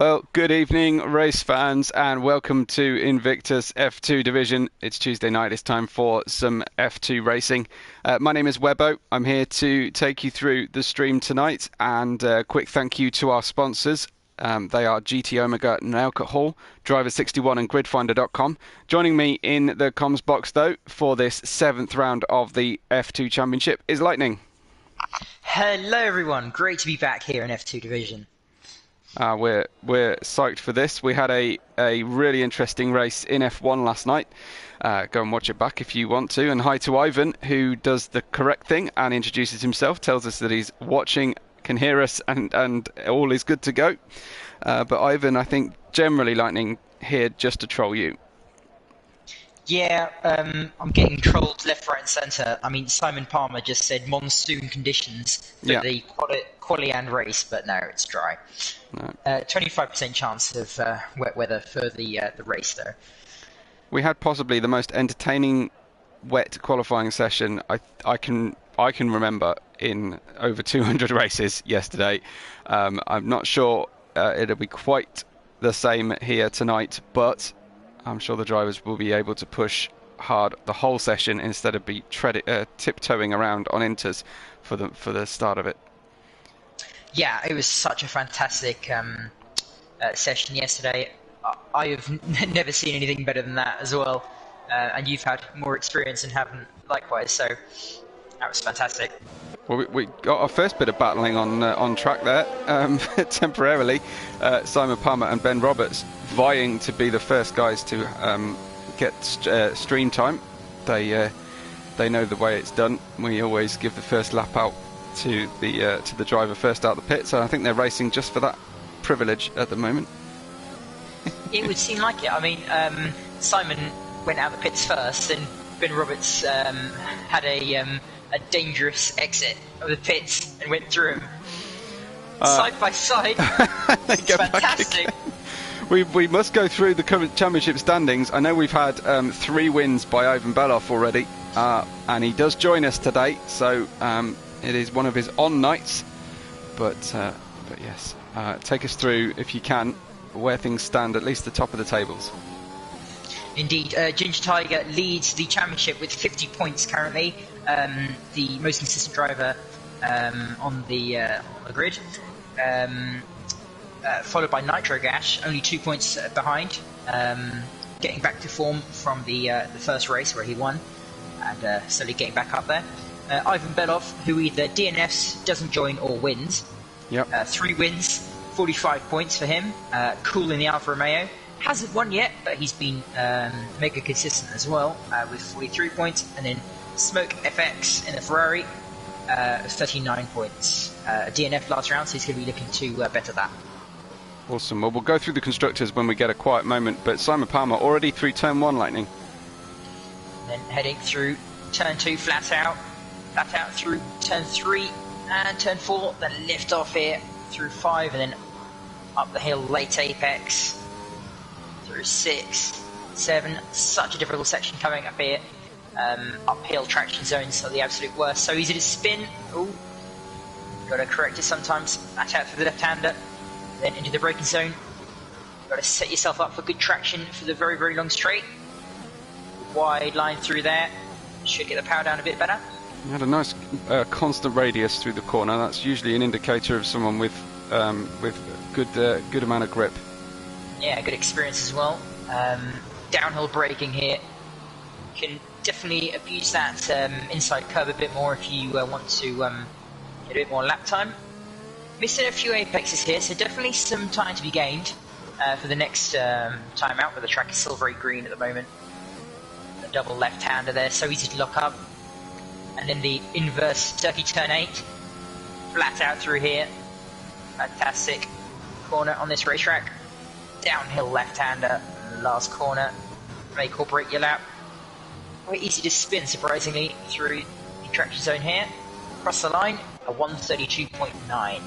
Well, good evening, race fans, and welcome to Invictus F2 Division. It's Tuesday night. It's time for some F2 racing. My name is Webbo. I'm here to take you through the stream tonight, and a quick thank you to our sponsors. They are GT Omega and Alcohol, Driver61 and Gridfinder.com. Joining me in the comms box, though, for this 7th round of the F2 Championship is Lightning. Hello, everyone. Great to be back here in F2 Division. We're psyched for this. We had a really interesting race in F1 last night. Go and watch it back if you want to. And hi to Ivan, who does the correct thing and introduces himself, tells us that he's watching, can hear us, and all is good to go. But Ivan, I think generally Lightning here just to troll you. Yeah, I'm getting trolled left, right and centre. I mean, Simon Palmer just said monsoon conditions for the quali and race, but no, it's dry. No. 25% chance of wet weather for the race, though. We had possibly the most entertaining wet qualifying session I can remember in over 200 races yesterday. I'm not sure it'll be quite the same here tonight, but I'm sure the drivers will be able to push hard the whole session instead of be tiptoeing around on inters for the start of it. Yeah, it was such a fantastic session yesterday. I have never seen anything better than that as well. And you've had more experience and haven't likewise, so that was fantastic. Well, we got our first bit of battling on track there, temporarily. Simon Palmer and Ben Roberts vying to be the first guys to get stream time. They know the way it's done. We always give the first lap out to the driver first out the pit, so I think they're racing just for that privilege at the moment. It would seem like it. I mean, Simon went out the pits first, and Ben Roberts had a dangerous exit of the pits and went through them side by side. It's fantastic. We must go through the current championship standings. I know we've had 3 wins by Ivan Beloff already, and he does join us today, so it is one of his on nights. But yes, take us through, if you can, where things stand, at least the top of the tables. Indeed, Ginger Tiger leads the championship with 50 points currently, the most consistent driver on the grid. Followed by Nitro Gash, only 2 points behind, getting back to form from the first race where he won, and slowly getting back up there. Ivan Beloff, who either DNFs, doesn't join, or wins. Yep. 3 wins, 45 points for him. Cool in the Alfa Romeo. Hasn't won yet, but he's been mega consistent as well, with 43 points. And then Smoke FX in the Ferrari, 39 points. DNF last round, so he's going to be looking to better that. Awesome. Well, we'll go through the constructors when we get a quiet moment, but Simon Palmer already through turn 1, Lightning. And then heading through turn 2, flat out through turn 3 and turn 4, then lift off here through 5, and then up the hill, late apex, through 6, 7, such a difficult section coming up here. Uphill traction zones are the absolute worst, so easy to spin. Ooh, gotta correct it sometimes. Flat out through the left-hander, then into the braking zone. Gotta set yourself up for good traction for the very, very long straight. Wide line through there, should get the power down a bit better. You had a nice constant radius through the corner. That's usually an indicator of someone with good amount of grip. Yeah, good experience as well. Downhill braking here. Can definitely abuse that inside curve a bit more if you want to get a bit more lap time. Missing a few apexes here, so definitely some time to be gained for the next time out, where the track is still very green at the moment. The double left-hander there, so easy to lock up. And then the inverse turkey turn 8, flat out through here. Fantastic corner on this racetrack. Downhill left-hander, last corner. Make or break your lap. Very easy to spin, surprisingly, through the traction zone here. Across the line, a 132.9.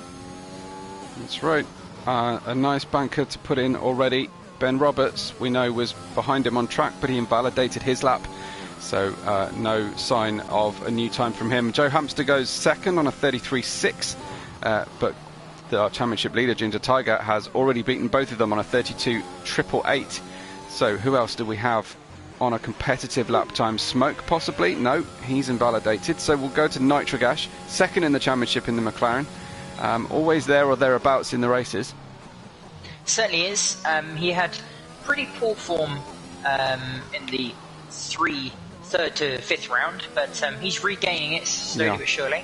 That's right. A nice banker to put in already. Ben Roberts, we know, was behind him on track, but he invalidated his lap. So no sign of a new time from him. Joe Hamster goes second on a 33.6, but our championship leader, Ginger Tiger, has already beaten both of them on a 32.888. So who else do we have on a competitive lap time? Smoke, possibly? No, he's invalidated. So we'll go to Nitrogash, second in the championship in the McLaren. Always there or thereabouts in the races. Certainly is. He had pretty poor form in the third to fifth round, but he's regaining it slowly but surely.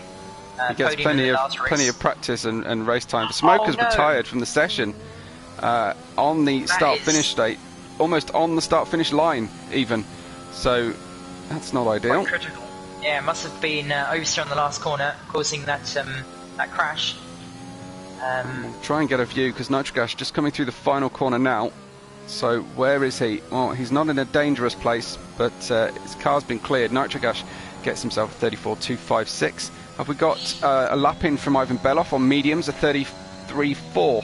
He gets plenty of practice and race time. Smoke has retired from the session on the start-finish state, almost on the start-finish line even. So that's not ideal. Quite critical. Yeah, it must have been oversteer on the last corner, causing that crash. We'll try and get a view because Nitrogash just coming through the final corner now. So where is he? Well, he's not in a dangerous place, but his car's been cleared. Nitrogash gets himself a 34.256. Have we got a lap in from Ivan Beloff on mediums, a 33.4,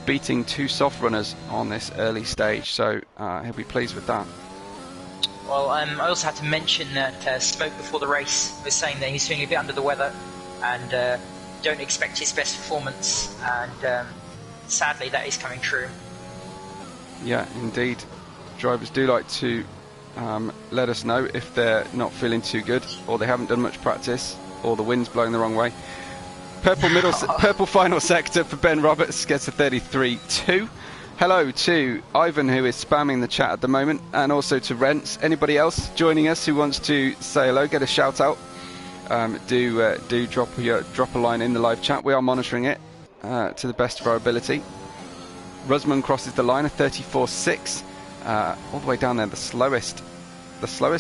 beating two soft runners on this early stage. So he'll be pleased with that. Well, I also had to mention that Smoke before the race was saying that he's feeling a bit under the weather and don't expect his best performance, and sadly that is coming true. Yeah, indeed. Drivers do like to let us know if they're not feeling too good, or they haven't done much practice, or the wind's blowing the wrong way. Purple final sector for Ben Roberts gets a 33.2. Hello to Ivan, who is spamming the chat at the moment, and also to Rents. Anybody else joining us who wants to say hello, get a shout out, do drop a line in the live chat. We are monitoring it to the best of our ability. Rusman crosses the line, a 34.6, all the way down there, the slowest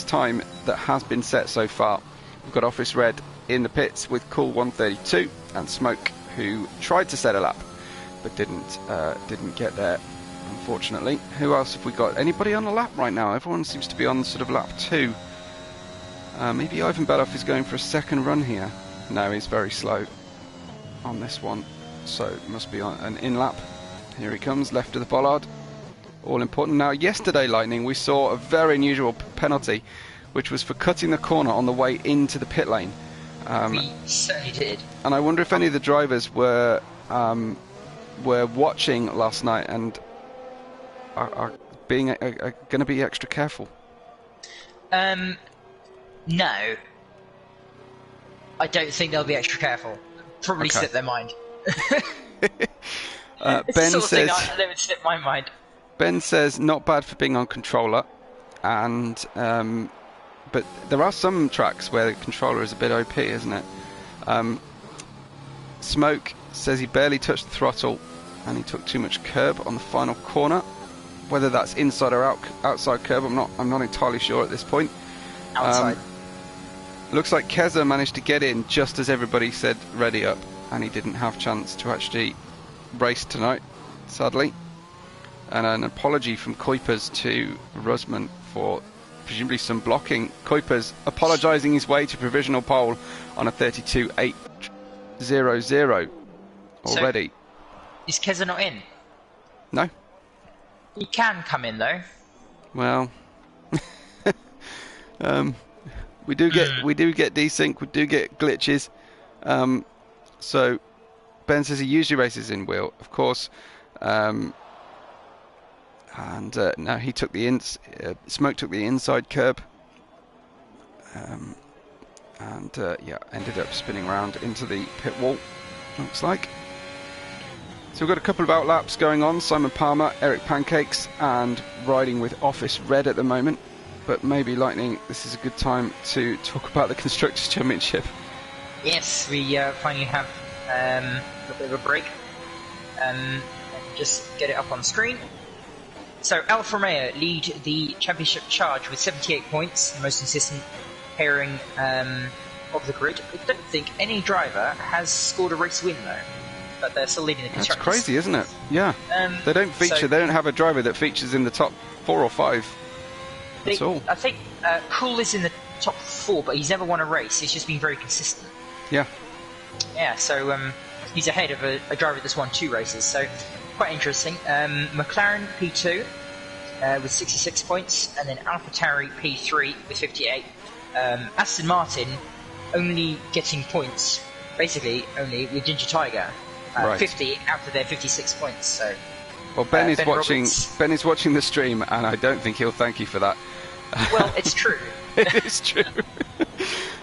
time that has been set so far. We've got Office Red in the pits with Cool 132, and Smoke, who tried to set a lap but didn't get there, unfortunately. Who else have we got? Anybody on a lap right now? Everyone seems to be on sort of lap 2. Maybe Ivan Beloff is going for a second run here. No, he's very slow on this one, so it must be on an in lap. Here he comes, left of the bollard. All important. Now, yesterday, Lightning, we saw a very unusual penalty, which was for cutting the corner on the way into the pit lane. We certainly did. And I wonder if any of the drivers were watching last night and are going to be extra careful. No. I don't think they'll be extra careful. Probably slip their mind. Ben says, that would slip my mind. Ben says not bad for being on controller, and but there are some tracks where the controller is a bit OP, isn't it? Smoke says he barely touched the throttle and he took too much curb on the final corner. Whether that's inside or outside curb, I'm not entirely sure at this point. Outside. Looks like Keza managed to get in just as everybody said ready up, and he didn't have chance to actually race tonight, sadly. And an apology from Kuipers to Rusman for presumably some blocking. Kuipers apologising his way to provisional pole on a 32.800 already. So, is Keza not in? No. He can come in though. Well, we do get desync, we do get glitches. So Ben says he usually races in wheel, of course. And no, he took the Smoke took the inside curb, and ended up spinning around into the pit wall, looks like. So we've got a couple of outlaps going on. Simon Palmer, Eric Pancakes, and riding with Office Red at the moment. But maybe, Lightning, this is a good time to talk about the Constructors' Championship. Yes, we finally have a bit of a break. Just get it up on screen. So Alfa Romeo lead the championship charge with 78 points, the most consistent pairing of the grid. I don't think any driver has scored a race win though, but they're still leading the Constructors. That's crazy, isn't it? Yeah. They don't feature. So, they don't have a driver that features in the top 4 or 5. That's all. I think Cool is in the top 4, but he's never won a race. He's just been very consistent. Yeah. Yeah. So he's ahead of a driver that's won 2 races. So quite interesting. McLaren P2 with 66 points, and then AlphaTauri P3 with 58. Aston Martin only getting points, basically only with Ginger Tiger, Right. 50 out of their 56 points. So, Well, Ben is watching. Roberts. Ben is watching the stream, and I don't think he'll thank you for that. Well, it's true. It is true.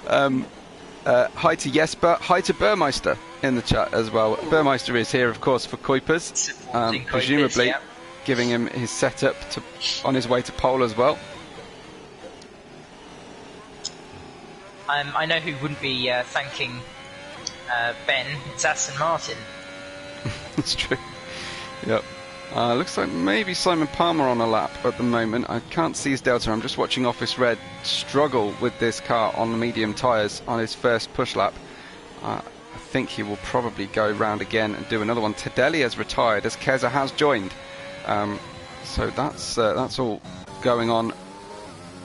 Hi to Jesper. Hi to Burmeister in the chat as well. Burmeister is here, of course, for Kuipers, Supporting Kuipers, presumably yeah. giving him his setup on his way to pole as well. I know who wouldn't be thanking Ben. It's Aston Martin. That's true. Yep. Looks like maybe Simon Palmer on a lap at the moment. I can't see his delta. I'm just watching Office Red struggle with this car on the medium tyres on his first push lap. I think he will probably go round again and do another one. Tedeli has retired as Keza has joined. So that's all going on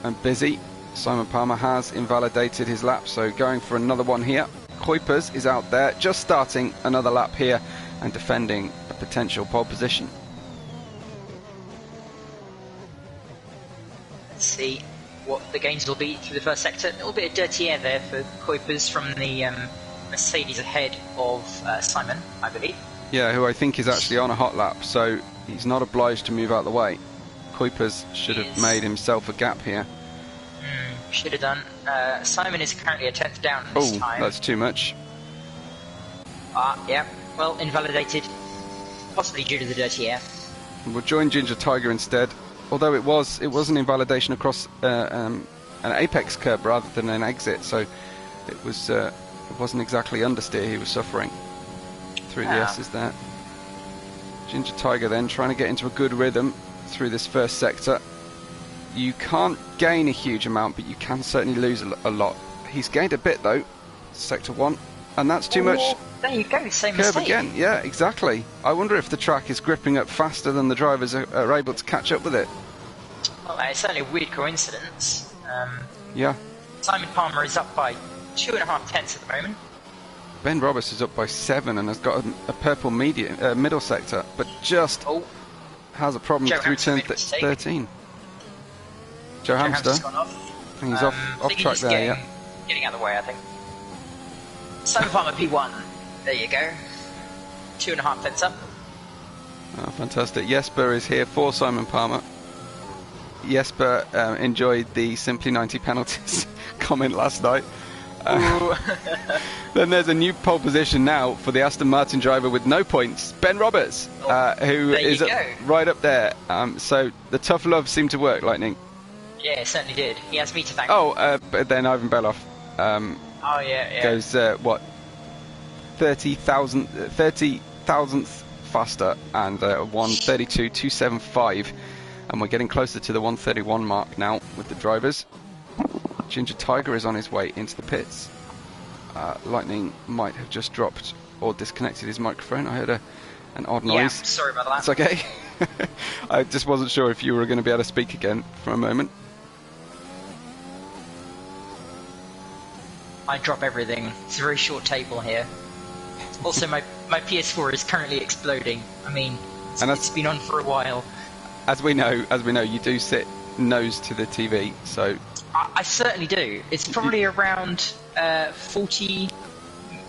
and busy. Simon Palmer has invalidated his lap, so going for another one here. Kuipers is out there, just starting another lap here and defending a potential pole position. Let's see what the gains will be through the first sector. A little bit of dirty air there for Kuipers from the Mercedes ahead of Simon, I believe. Yeah, who I think is actually on a hot lap, so he's not obliged to move out the way. Kuipers should have made himself a gap here. Should have done. Simon is currently a 10th down this time. That's too much. Yeah. Well, invalidated, possibly due to the dirty air. We'll join Ginger Tiger instead. Although it was an invalidation across an apex curb rather than an exit, so it wasn't exactly understeer he was suffering through the S's there. Ginger Tiger then trying to get into a good rhythm through this first sector. You can't gain a huge amount, but you can certainly lose a lot. He's gained a bit though, sector 1, and that's too much. There you go, same Curve mistake. again, yeah, exactly. I wonder if the track is gripping up faster than the drivers are able to catch up with it. Well, it's certainly a weird coincidence. Yeah. Simon Palmer is up by 2.5 tenths at the moment. Ben Roberts is up by 7 and has got a purple middle sector, but just has a problem Joe through turn Hamster made a mistake. 13. Joe Hamster, Hamster's gone off. and he's off track there, Getting out of the way, I think. Simon Palmer P1. There you go. 2.5 tenths up. Oh, fantastic. Jesper is here for Simon Palmer. Jesper enjoyed the Simply 90 penalties comment last night. Then there's a new pole position now for the Aston Martin driver with no points, Ben Roberts, who is right up there. So the tough love seemed to work, Lightning. Yeah, it certainly did. He has me to thank. But then Ivan Beloff goes, 30,000th faster and 1:32.275, and we're getting closer to the 1:31 mark now with the drivers. Ginger Tiger is on his way into the pits. Lightning might have just dropped or disconnected his microphone. I heard an odd noise. Yeah, sorry about that. It's okay. I just wasn't sure if you were going to be able to speak again for a moment. I drop everything. It's a very short table here. Also, my PS4 is currently exploding. I mean, it's been on for a while. As we know, you do sit nose to the TV, so... I certainly do. It's probably around 50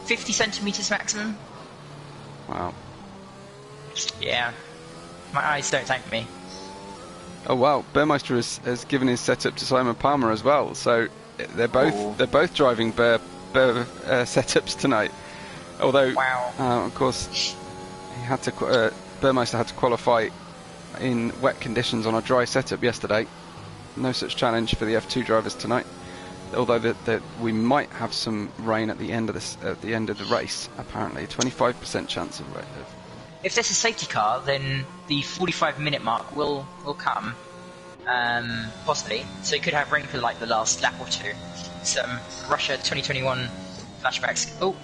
centimetres maximum. Wow. Yeah. My eyes don't thank me. Oh wow, Burmeister has given his setup to Simon Palmer as well, so they're both driving Burr setups tonight. Although, of course, Burmeister had to qualify in wet conditions on a dry setup yesterday. No such challenge for the F2 drivers tonight. Although we might have some rain at the end of the race. Apparently, 25% chance of rain. If there's a safety car, then the 45-minute mark will come, possibly. So it could have rain for like the last lap or two. Some Russia 2021 flashbacks. Oh,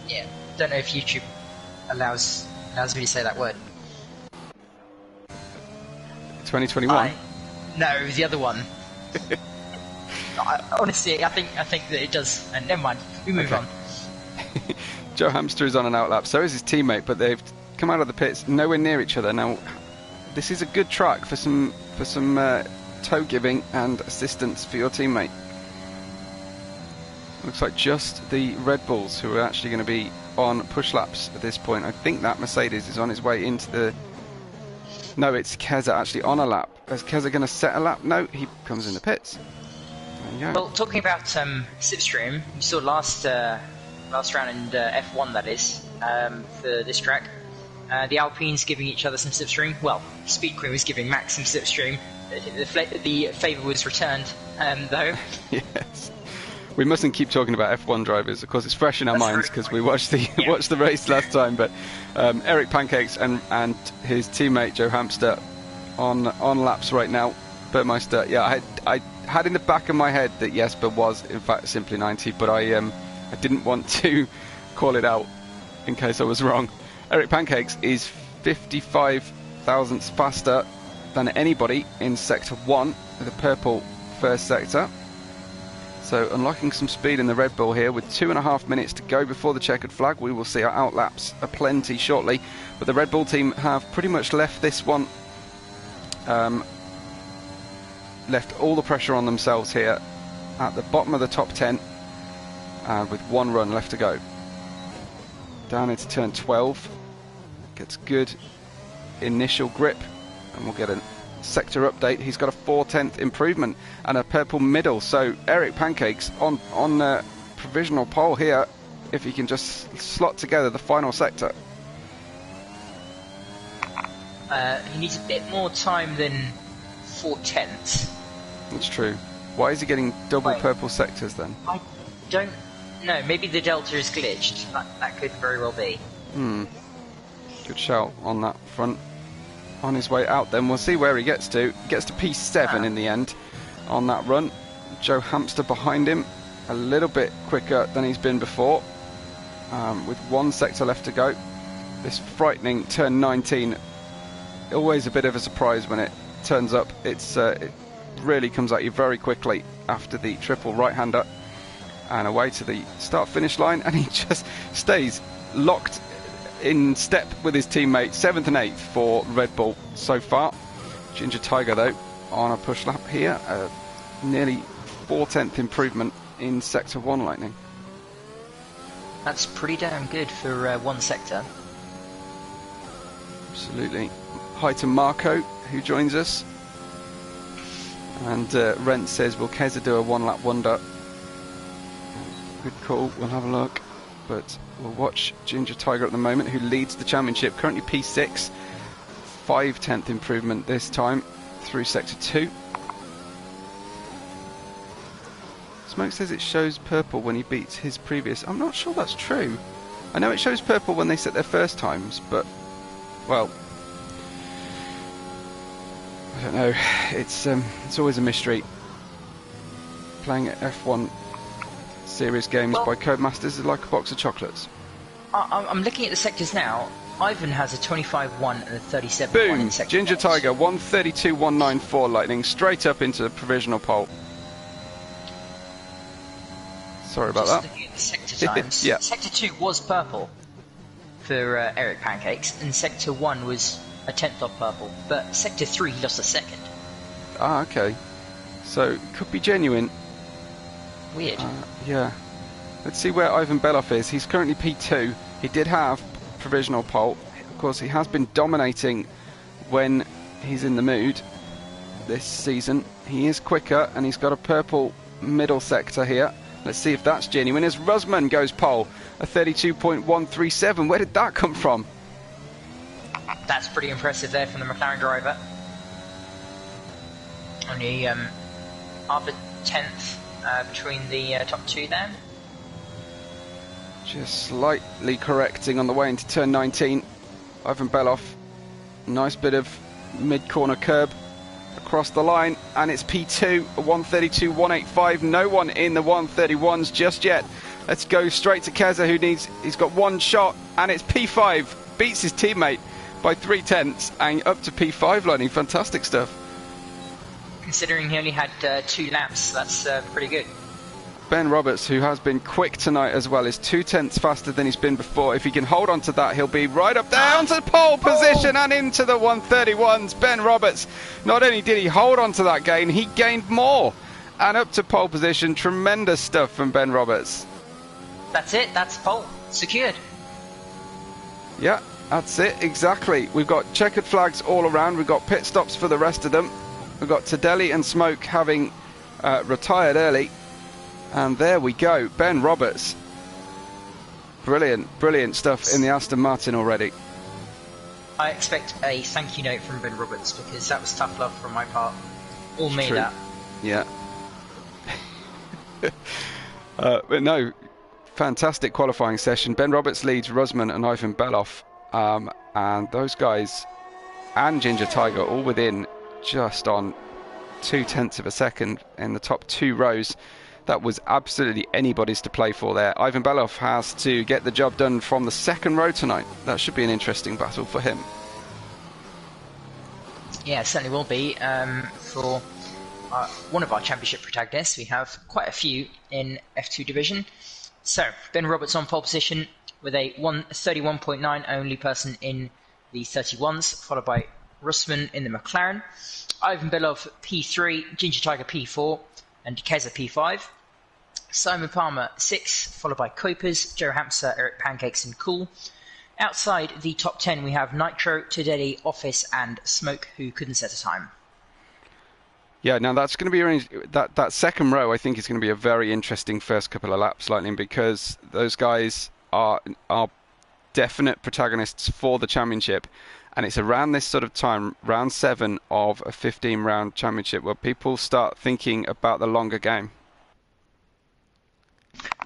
yeah. Don't know if YouTube allows me to say that word. 2021. No, the other one. Honestly, I think that it does. And never mind. We move on. Joe Hamster is on an outlap. So is his teammate, but they've come out of the pits nowhere near each other. Now, this is a good track for some toe giving and assistance for your teammate. Looks like just the Red Bulls who are actually going to be on push laps at this point. I think that Mercedes is on his way into the... No, it's Keza actually on a lap. Is Keza going to set a lap? No, he comes in the pits. There you go. Well, talking about slipstream, you saw last round in F1, that is, for this track. The Alpines giving each other some slipstream. Well, Speed Queen was giving Max some slipstream. The favour was returned, though. Yes. We mustn't keep talking about F1 drivers. Of course, it's fresh in our minds because we watched the race last time. But Eric Pancakes and his teammate Joe Hamster on laps right now. Burmeister, yeah, I had in the back of my head that Jesper was in fact simply 90, but I didn't want to call it out in case I was wrong. Eric Pancakes is 55 thousandths faster than anybody in Sector 1, the purple first sector. So unlocking some speed in the Red Bull here with 2.5 minutes to go before the checkered flag. We will see our outlaps aplenty shortly, but the Red Bull team have pretty much left this one, left all the pressure on themselves here at the bottom of the top 10 with one run left to go. Down into turn 12, gets good initial grip, and we'll get a sector update. He's got a 4/10 improvement and a purple middle, so Eric Pancakes on provisional pole here if he can just slot together the final sector. He needs a bit more time than 4/10. That's true. Why is he getting double purple sectors then? I don't know. Maybe the delta is glitched. That could very well be. Good shout on that front. On his way out then, we'll see where he gets to. Gets to P7 in the end on that run. Joe Hamster behind him, a little bit quicker than he's been before, with one sector left to go. This frightening turn 19, always a bit of a surprise when it turns up. It really comes at you very quickly after the triple right-hander, and away to the start-finish line, and he just stays locked in step with his teammate. 7th and 8th for Red Bull so far. Ginger Tiger though on a push lap here, nearly 4/10 improvement in sector 1 Lightning. That's pretty damn good for one sector. Absolutely. Hi to Marco who joins us, and Rent says, will Keza do a one-lap wonder? Good call, we'll have a look, but we'll watch Ginger Tiger at the moment, who leads the championship, currently P6, 5/10 improvement this time through sector 2. Smoke says it shows purple when he beats his previous. I'm not sure that's true. I know it shows purple when they set their first times, but well, I don't know. It's always a mystery. Playing F1 series games by Codemasters is like a box of chocolates. I'm looking at the sectors now. Ivan has a 25-1 and a 37-1 Boom! in sector Ginger 1. Tiger 132.194 Lightning straight up into the provisional pole. Sorry about that. Looking at the sector times. Yeah. Sector 2 was purple for Eric Pancakes, and sector 1 was a 10th off purple, but sector 3 he lost a second. Ah, okay. So it could be genuine. Weird. Yeah. Let's see where Ivan Beloff is. He's currently P2. He did have provisional pole. Of course, he has been dominating when he's in the mood this season. He is quicker, and he's got a purple middle sector here. Let's see if that's genuine as Rusman goes pole, a 32.137. Where did that come from? That's pretty impressive there from the McLaren driver. Only half a 10th between the top two there. Just slightly correcting on the way into turn 19. Ivan Beloff, nice bit of mid-corner curb across the line, and it's P2, a 132.185. No one in the 131s just yet. Let's go straight to Keza, he's got one shot, and it's P5. Beats his teammate by 3/10 and up to P5 Lightning. Fantastic stuff. Considering he only had 2 laps, that's pretty good. Ben Roberts, who has been quick tonight as well, is 2/10 faster than he's been before. If he can hold on to that, he'll be right up there onto the pole position and into the 131s. Ben Roberts, not only did he hold on to that gain, he gained more. And up to pole position. Tremendous stuff from Ben Roberts. That's it. That's pole. Secured. Yeah, that's it. Exactly. We've got checkered flags all around. We've got pit stops for the rest of them. We've got Tadelli and Smoke having retired early. And there we go. Ben Roberts. Brilliant, brilliant stuff in the Aston Martin already. I expect a thank you note from Ben Roberts because that was tough love from my part. All me True. that. Yeah. But no, fantastic qualifying session. Ben Roberts leads Rusman and Ivan Beloff. And those guys and Ginger Tiger all within just on 0.2 of a second in the top 2 rows. That was absolutely anybody's to play for there. Ivan Beloff has to get the job done from the 2nd row tonight. That should be an interesting battle for him. Yeah, it certainly will be. For one of our championship protagonists, we have quite a few in F2 division. So, Ben Roberts on pole position with a 1:31.9, only person in the 31s, followed by Russman in the McLaren, Ivan Beloff P3, Ginger Tiger P4, and Keza P5. Simon Palmer 6, followed by Kuipers, Joe Hamster, Eric Pancakes, and Cool. Outside the top 10, we have Nitro, Tadelli, Office, and Smoke, who couldn't set a time. Yeah, now that's going to be arranged. That 2nd row, I think, is going to be a very interesting first couple of laps, Lightning, because those guys are definite protagonists for the championship, and it's around this sort of time, round 7 of a 15-round championship, where people start thinking about the longer game.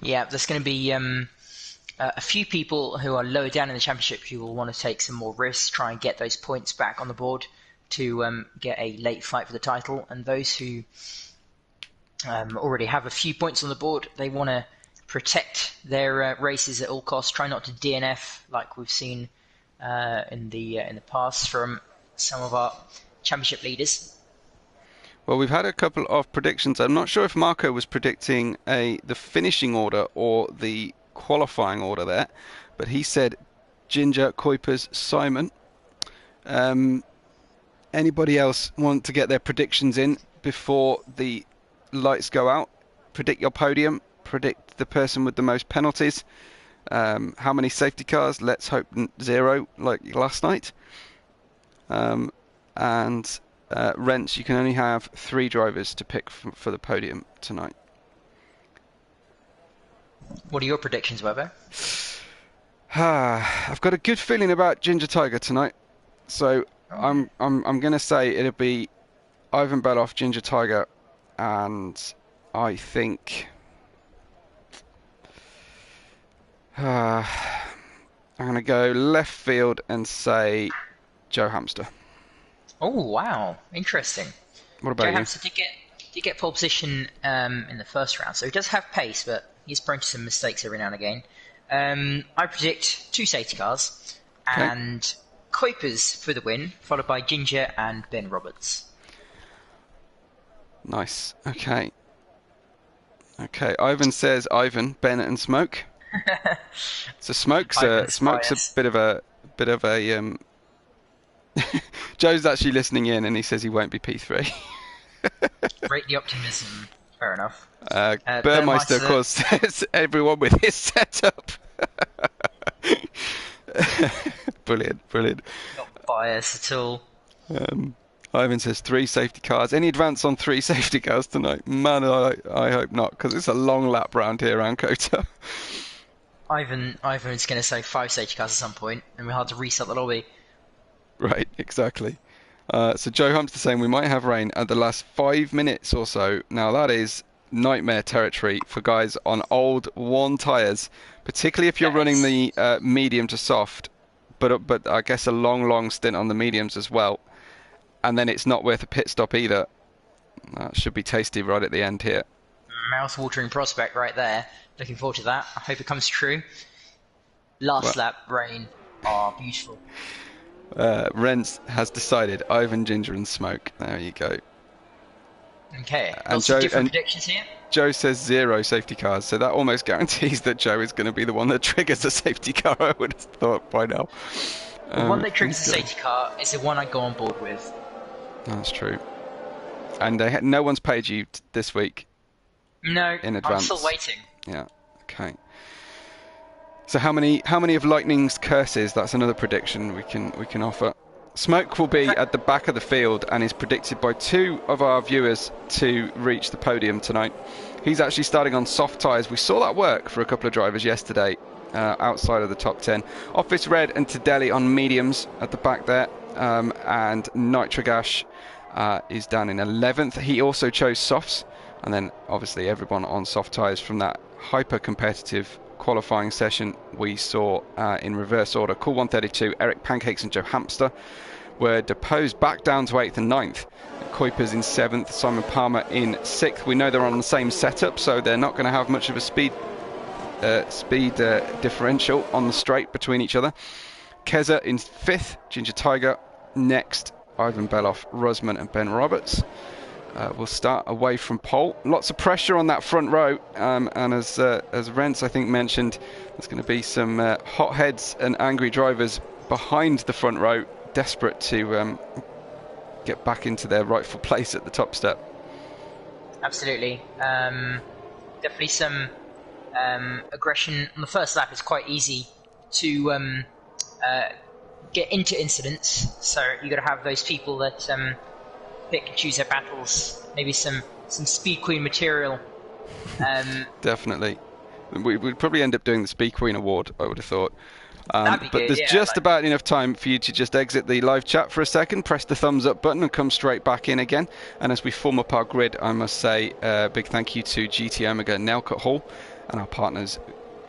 Yeah, there's going to be a few people who are lower down in the championship who will want to take some more risks, try and get those points back on the board to get a late fight for the title, and those who already have a few points on the board, they want to protect their races at all costs, try not to DNF like we've seen in the past from some of our championship leaders. Well, we've had a couple of predictions. I'm not sure if Marco was predicting the finishing order or the qualifying order there, but he said Ginger, Kuipers, Simon. Anybody else want to get their predictions in before the lights go out? Predict your podium. Predict the person with the most penalties. How many safety cars? Let's hope 0, like last night. And Rents, you can only have 3 drivers to pick for the podium tonight. What are your predictions, Webber? I've got a good feeling about Ginger Tiger tonight, so I'm going to say it'll be Ivan Beloff, Ginger Tiger, and I think I'm going to go left field and say Joe Hamster. Oh wow, interesting. What about Joe you? Hamster did get pole position in the first round, so he does have pace, but he's prone to some mistakes every now and again. I predict 2 safety cars and Kuipers for the win, followed by Ginger and Ben Roberts. Nice. Okay. Ivan says Ivan, Ben, and Smoke. So Smoke's a bit of a Joe's actually listening in, and he says he won't be P3. Rate the optimism. Fair enough. Burmeister, of course, says everyone with his setup. Brilliant. Not biased at all. Ivan says 3 safety cars. Any advance on 3 safety cars tonight? Man, I hope not, because it's a long lap round here around Kota. Ivan is going to say 5 safety cars at some point, and we'll have to reset the lobby. Right, exactly. So Joe Hamster saying we might have rain at the last 5 minutes or so. Now that is nightmare territory for guys on old worn tyres, particularly if you're running the medium to soft, but I guess a long stint on the mediums as well. And then it's not worth a pit stop either. That should be tasty right at the end here. Mouth-watering prospect right there. Looking forward to that. I hope it comes true. Last lap rain. Oh, beautiful. Rents has decided Ivan, Ginger, and Smoke. There you go. Okay. And Lots of different predictions here. Joe says 0 safety cars, so that almost guarantees that Joe is going to be the one that triggers a safety car. I would have thought by now. The one that triggers a safety car is the one I go on board with. That's true. And no one's paid you this week? No, in advance? I'm still waiting. Yeah, okay. So how many of Lightning's curses? That's another prediction we can offer. Smoke will be at the back of the field and is predicted by 2 of our viewers to reach the podium tonight. He's actually starting on soft tyres. We saw that work for a couple of drivers yesterday outside of the top 10. Office Red and Tedeli on mediums at the back there, and Nitrogash is down in 11th. He also chose softs, and then obviously everyone on soft tyres from that hyper competitive qualifying session we saw in reverse order. Cool 132, Eric Pancakes and Joe Hamster were deposed back down to 8th and 9th. Kuipers in 7th, Simon Palmer in 6th. We know they're on the same setup, so they're not going to have much of a speed differential on the straight between each other. Keza in 5th, Ginger Tiger next, Ivan Beloff, Rusman and Ben Roberts. We'll start away from pole. Lots of pressure on that front row, and as Rents I think mentioned, there's going to be some hot heads and angry drivers behind the front row, desperate to get back into their rightful place at the top step. Absolutely. Definitely some aggression on the first lap. It's quite easy to get into incidents, so you've got to have those people that pick and choose their battles. Maybe some Speed Queen material. Definitely. We'd probably end up doing the Speed Queen award, I would have thought. That'd be but good, there's yeah, just about enough time for you to just exit the live chat for a second, press the thumbs up button and come straight back in again. And as we form up our grid, I must say a big thank you to GT Omega, Nailcut Hall, and our partners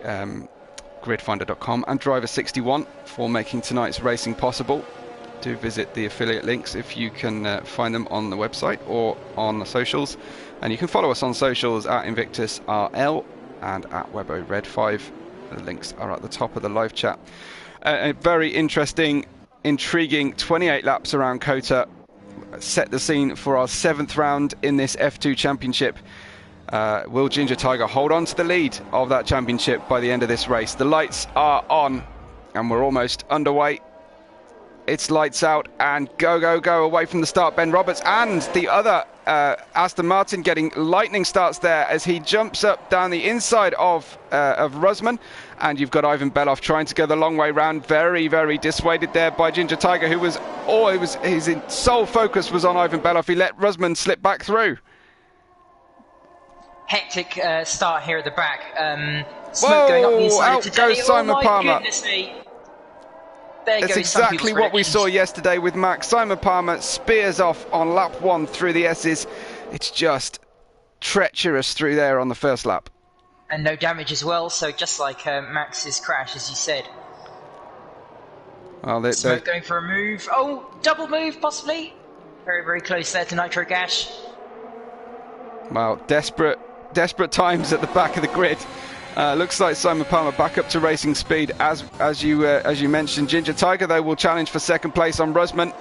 gridfinder.com and Driver61 for making tonight's racing possible. Do visit the affiliate links if you can find them on the website or on the socials, and you can follow us on socials at Invictus RL and at WebORed5. The links are at the top of the live chat. A very interesting, intriguing 28 laps around Kota set the scene for our 7th round in this F2 championship. Will Ginger Tiger hold on to the lead of that championship by the end of this race? The lights are on and we're almost underway. It's lights out and go, go, go away from the start. Ben Roberts and the other Aston Martin getting lightning starts there as he jumps up down the inside of Rusman. And you've got Ivan Beloff trying to go the long way round. Very, very dissuaded there by Ginger Tiger, who was his sole focus was on Ivan Beloff. He let Rusman slip back through. Hectic start here at the back. Smoke going up the inside. Out goes Simon Palmer. Goodness me. It's exactly what we saw yesterday with Max. Simon Palmer spears off on lap 1 through the S's. It's just treacherous through there on the first lap. And no damage as well, so just like Max's crash, as you said. Well, Smoke going for a move. Oh, double move, possibly. Very, very close there to Nitro Gash. Well, desperate times at the back of the grid. Looks like Simon Palmer back up to racing speed, as you mentioned. Ginger Tiger, though, will challenge for second place on Rusman.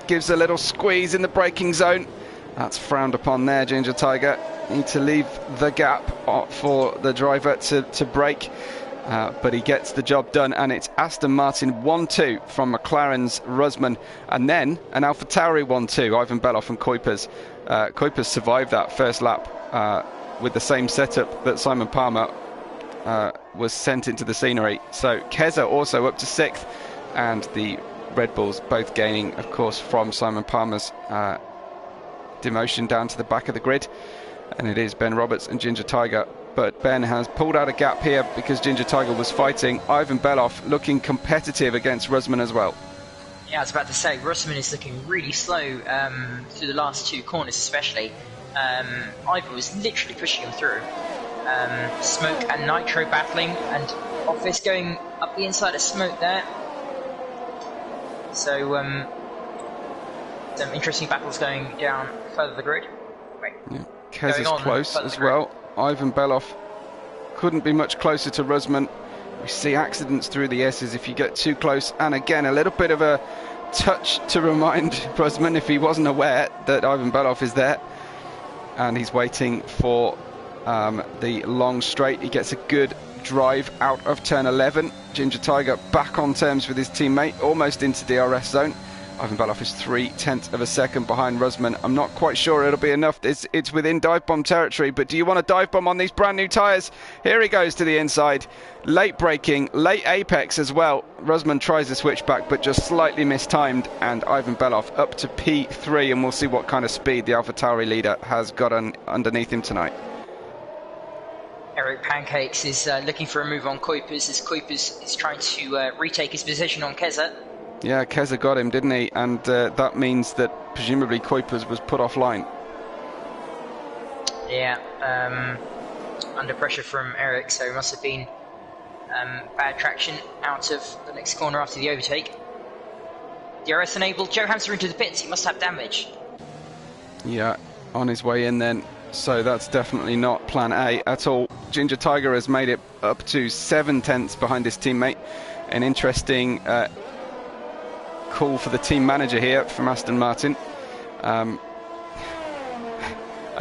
Gives a little squeeze in the braking zone. That's frowned upon there, Ginger Tiger. Need to leave the gap for the driver to brake. But he gets the job done, and it's Aston Martin 1-2 from McLaren's Rusman, and then an AlphaTauri 1-2, Ivan Beloff and Kuipers. Kuipers survived that first lap with the same setup that Simon Palmer was sent into the scenery. So Keza also up to 6th, and the Red Bulls both gaining, of course, from Simon Palmer's demotion down to the back of the grid. And it is Ben Roberts and Ginger Tiger, but Ben has pulled out a gap here because Ginger Tiger was fighting. Ivan Beloff looking competitive against Rusman as well. Yeah, I was about to say, Rusman is looking really slow through the last 2 corners especially. Ivan was literally pushing him through. Smoke and Nitro battling, and Office going up the inside of Smoke there. So some interesting battles going down further the grid. Wait. Yeah. Kez is close as well. Ivan Beloff couldn't be much closer to Rusman. We see accidents through the S's if you get too close, and again a little bit of a touch to remind Rusman, if he wasn't aware, that Ivan Beloff is there, and he's waiting for the long straight. He gets a good drive out of turn 11. Ginger Tiger back on terms with his teammate, almost into DRS zone, Ivan Beloff is 0.3 of a second behind Rusman. I'm not quite sure it'll be enough. It's within dive bomb territory, but do you want a dive bomb on these brand new tyres? Here he goes to the inside. Late braking, late apex as well. Rusman tries the switchback, but just slightly mistimed, and Ivan Beloff up to P3, and we'll see what kind of speed the AlphaTauri leader has got underneath him tonight. Eric Pancakes is looking for a move on Kuipers, as Kuipers is trying to retake his position on Keza. Yeah, Keza got him, didn't he? And that means that presumably Kuipers was put offline. Yeah, under pressure from Eric, so it must have been bad traction out of the next corner after the overtake. DRS enabled, Joe Hamster into the pits, he must have damage. Yeah, on his way in then. So that's definitely not plan A at all. Ginger Tiger has made it up to 0.7 behind his teammate. An interesting call for the team manager here from Aston Martin. I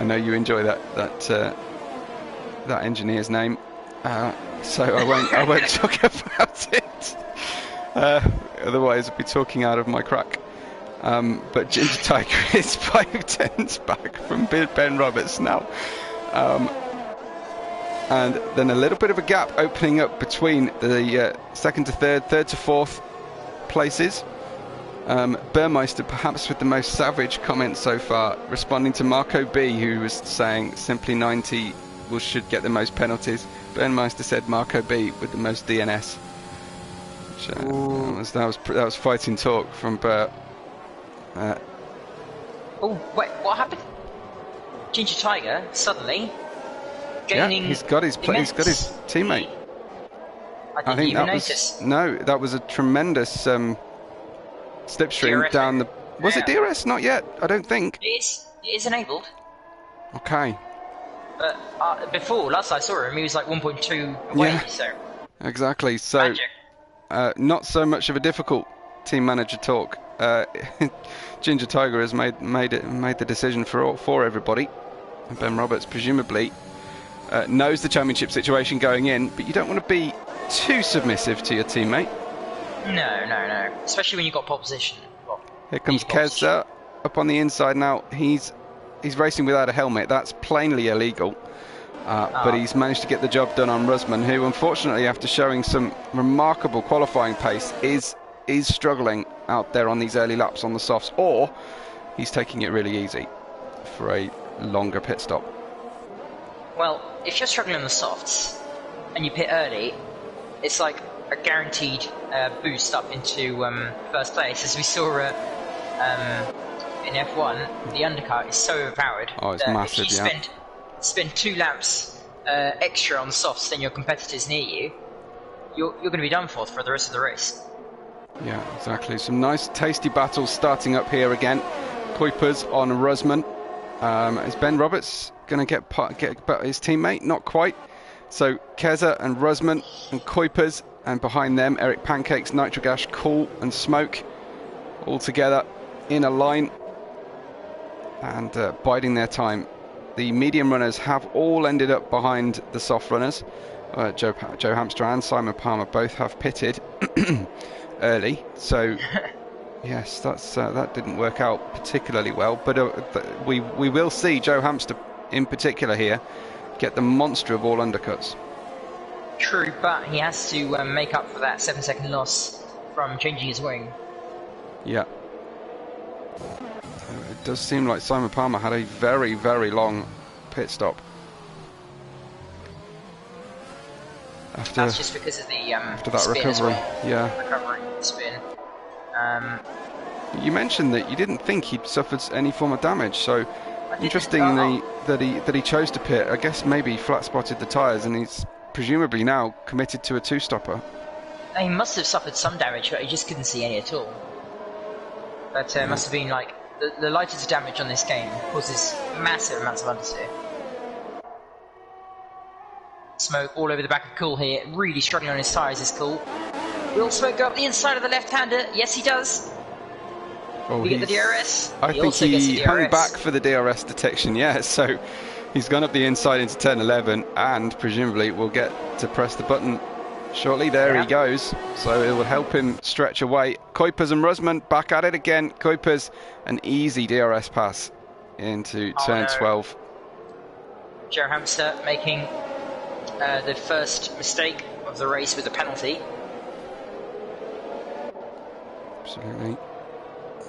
know you enjoy that engineer's name, so I won't talk about it. Otherwise, I'll be talking out of my crack. But Ginger Tiger is 0.5 back from Ben Roberts now. And then a little bit of a gap opening up between the second to third, third to fourth places. Burmeister perhaps with the most savage comment so far, responding to Marco B, who was saying simply 90 should get the most penalties. Burmeister said Marco B with the most DNS. Which, that was fighting talk from Burt. Oh wait, what happened? Ginger Tiger suddenly gaining. Yeah, he's got his teammate. I didn't even notice. No, that was a tremendous slipstream down the. Was it DRS? Not yet. I don't think. It is enabled. Okay. But before last I saw him, he was like 1.2 away. Yeah. So. Exactly. So. Not so much of a difficult team manager talk. Ginger Tiger has made the decision for everybody. And Ben Roberts presumably knows the championship situation going in, but you don't want to be too submissive to your teammate. No. Especially when you've got pole position. Here comes Keza up on the inside now. He's racing without a helmet. That's plainly illegal. But he's managed to get the job done on Rusman, who unfortunately, after showing some remarkable qualifying pace, is struggling out there on these early laps on the softs, or he's taking it really easy for a longer pit stop. Well, if you're struggling on the softs and you pit early, it's like a guaranteed boost up into first place. As we saw in F1, the undercut is so overpowered it's massive. If you spend 2 laps extra on the softs than your competitors near you, you're going to be done for the rest of the race. Yeah, exactly. Some nice tasty battles starting up here again. Kuipers on Rusman. Is Ben Roberts going to get his teammate? Not quite. So Keza and Rusman and Kuipers, and behind them Eric Pancakes, Nitrogash, Cool and Smoke, all together in a line and biding their time. The medium runners have all ended up behind the soft runners. Joe Hamster and Simon Palmer both have pitted early, so yes, that didn't work out particularly well. But we will see Joe Hamster in particular here get the monster of all undercuts. True, but he has to make up for that 7-second loss from changing his wing. Yeah. It does seem like Simon Palmer had a very, very long pit stop. That's just because of the after that spin recovery. Well. Yeah. Recovering the spin. You mentioned that you didn't think he'd suffered any form of damage, so interestingly that he chose to pit. I guess maybe he flat spotted the tyres, and he's presumably now committed to a 2-stopper. He must have suffered some damage, but he just couldn't see any at all. But it must have been like the lightest damage on this game causes massive amounts of understeer. Smoke all over the back of Cool here, really struggling on his tyres is Cool. Will Smoke go up the inside of the left-hander? Yes, he does. Oh, you get the DRS? I think he hung back for the DRS detection, yeah, so he's gone up the inside into turn 11 and presumably will get to press the button shortly. There he goes. So it will help him stretch away. Kuipers and Rusman back at it again. Kuipers, an easy DRS pass into turn 12. Joe Hamster making the first mistake of the race with a penalty. Absolutely.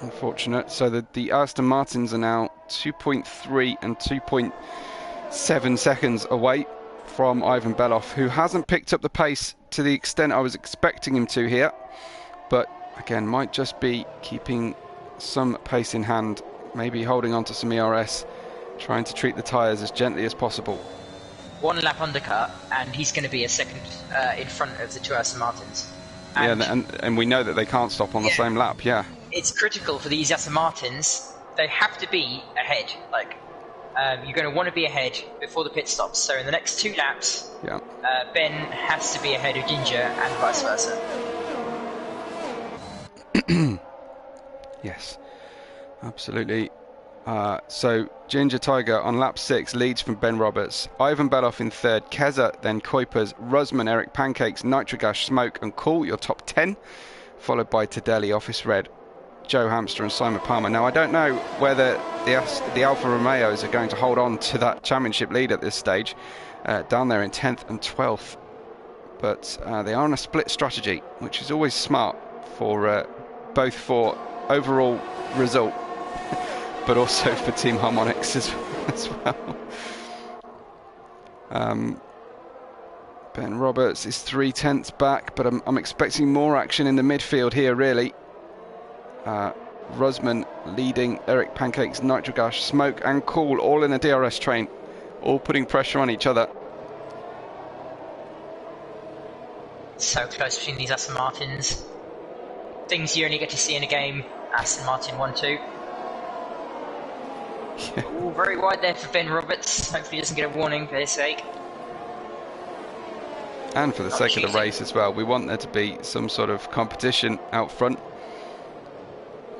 Unfortunate. So the Aston Martins are now 2.3 and 2.7 seconds away from Ivan Beloff, who hasn't picked up the pace to the extent I was expecting him to here, but again might just be keeping some pace in hand, maybe holding on to some ERS, trying to treat the tyres as gently as possible. One lap undercut and he's going to be a second in front of the two Aston Martins. And we know that they can't stop on the same lap. It's critical for these Aston Martins. They have to be ahead. Like, you're going to want to be ahead before the pit stops. So in the next 2 laps, Ben has to be ahead of Ginger and vice versa. Yes, absolutely. So Ginger Tiger on lap 6 leads from Ben Roberts. Ivan Beloff in 3rd. Keza, then Kuipers, Rusman, Eric Pancakes, Nitrogash, Smoke and Cool, your top 10. Followed by Tadelli, Office Red, Joe Hamster and Simon Palmer. Now I don't know whether the Alfa Romeos are going to hold on to that championship lead at this stage, down there in 10th and 12th. But they are on a split strategy, which is always smart for both for overall result but also for team harmonics as well. Ben Roberts is 3/10 back, but I'm expecting more action in the midfield here, really. Rusman leading Eric Pancakes, Nitrogash, Smoke and Cool, all in a DRS train, all putting pressure on each other. So close between these Aston Martins. Things you only get to see in a game. Aston Martin 1-2. Ooh, very wide there for Ben Roberts. Hopefully he doesn't get a warning for his sake. And for the sake of the race as well. We want there to be some sort of competition out front.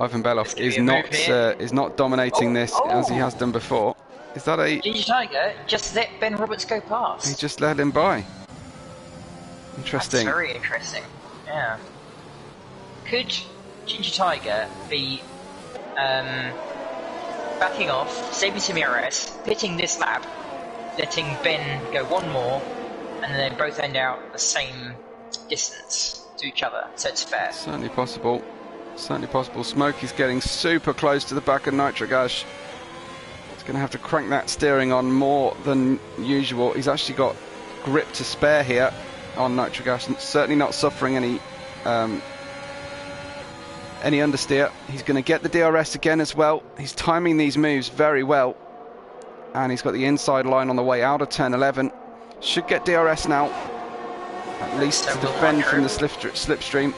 Ivan Beloff is not dominating this as he has done before. Is that a... Ginger Tiger just let Ben Roberts go past. He just let him by. Interesting. That's very interesting. Yeah. Could Ginger Tiger be backing off, saving some ERS, pitting this lap, letting Ben go one more, and then they both end out the same distance to each other, so it's fair? Certainly possible. Certainly possible. Smoke is getting super close to the back of Nitrogash. He's going to have to crank that steering on more than usual. He's actually got grip to spare here on Nitrogash, and certainly not suffering any understeer. He's going to get the DRS again as well. He's timing these moves very well, and he's got the inside line on the way out of turn 11. Should get DRS now, at least to defend from the slipstream.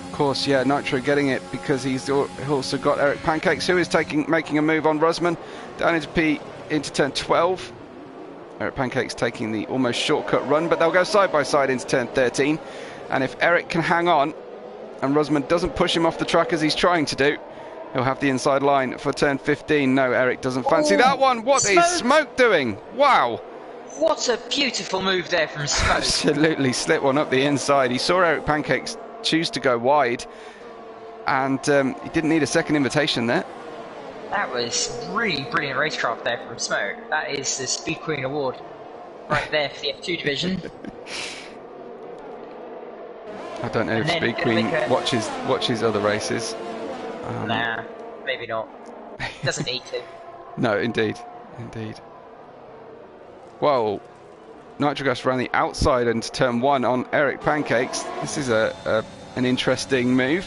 Of course, yeah, Nitro getting it because he's also got Eric Pancakes, who is making a move on Rusman down into turn 12. Eric Pancakes taking the almost shortcut run, but they'll go side by side into turn 13. And if Eric can hang on and Rusman doesn't push him off the track as he's trying to do, he'll have the inside line for turn 15. No, Eric doesn't fancy that one. What is Smoke doing? Wow. What a beautiful move there from Smoke. Absolutely slipped one up the inside. He saw Eric Pancakes choose to go wide, and he didn't need a second invitation there. That was really brilliant racecraft there from Smoke. That is the Speed Queen Award right there for the F2 division. I don't know if Speed Queen watches other races. Nah, maybe not. Doesn't need to. No, indeed. Whoa. Nitrogas ran the outside into turn 1 on Eric Pancakes. This is an interesting move.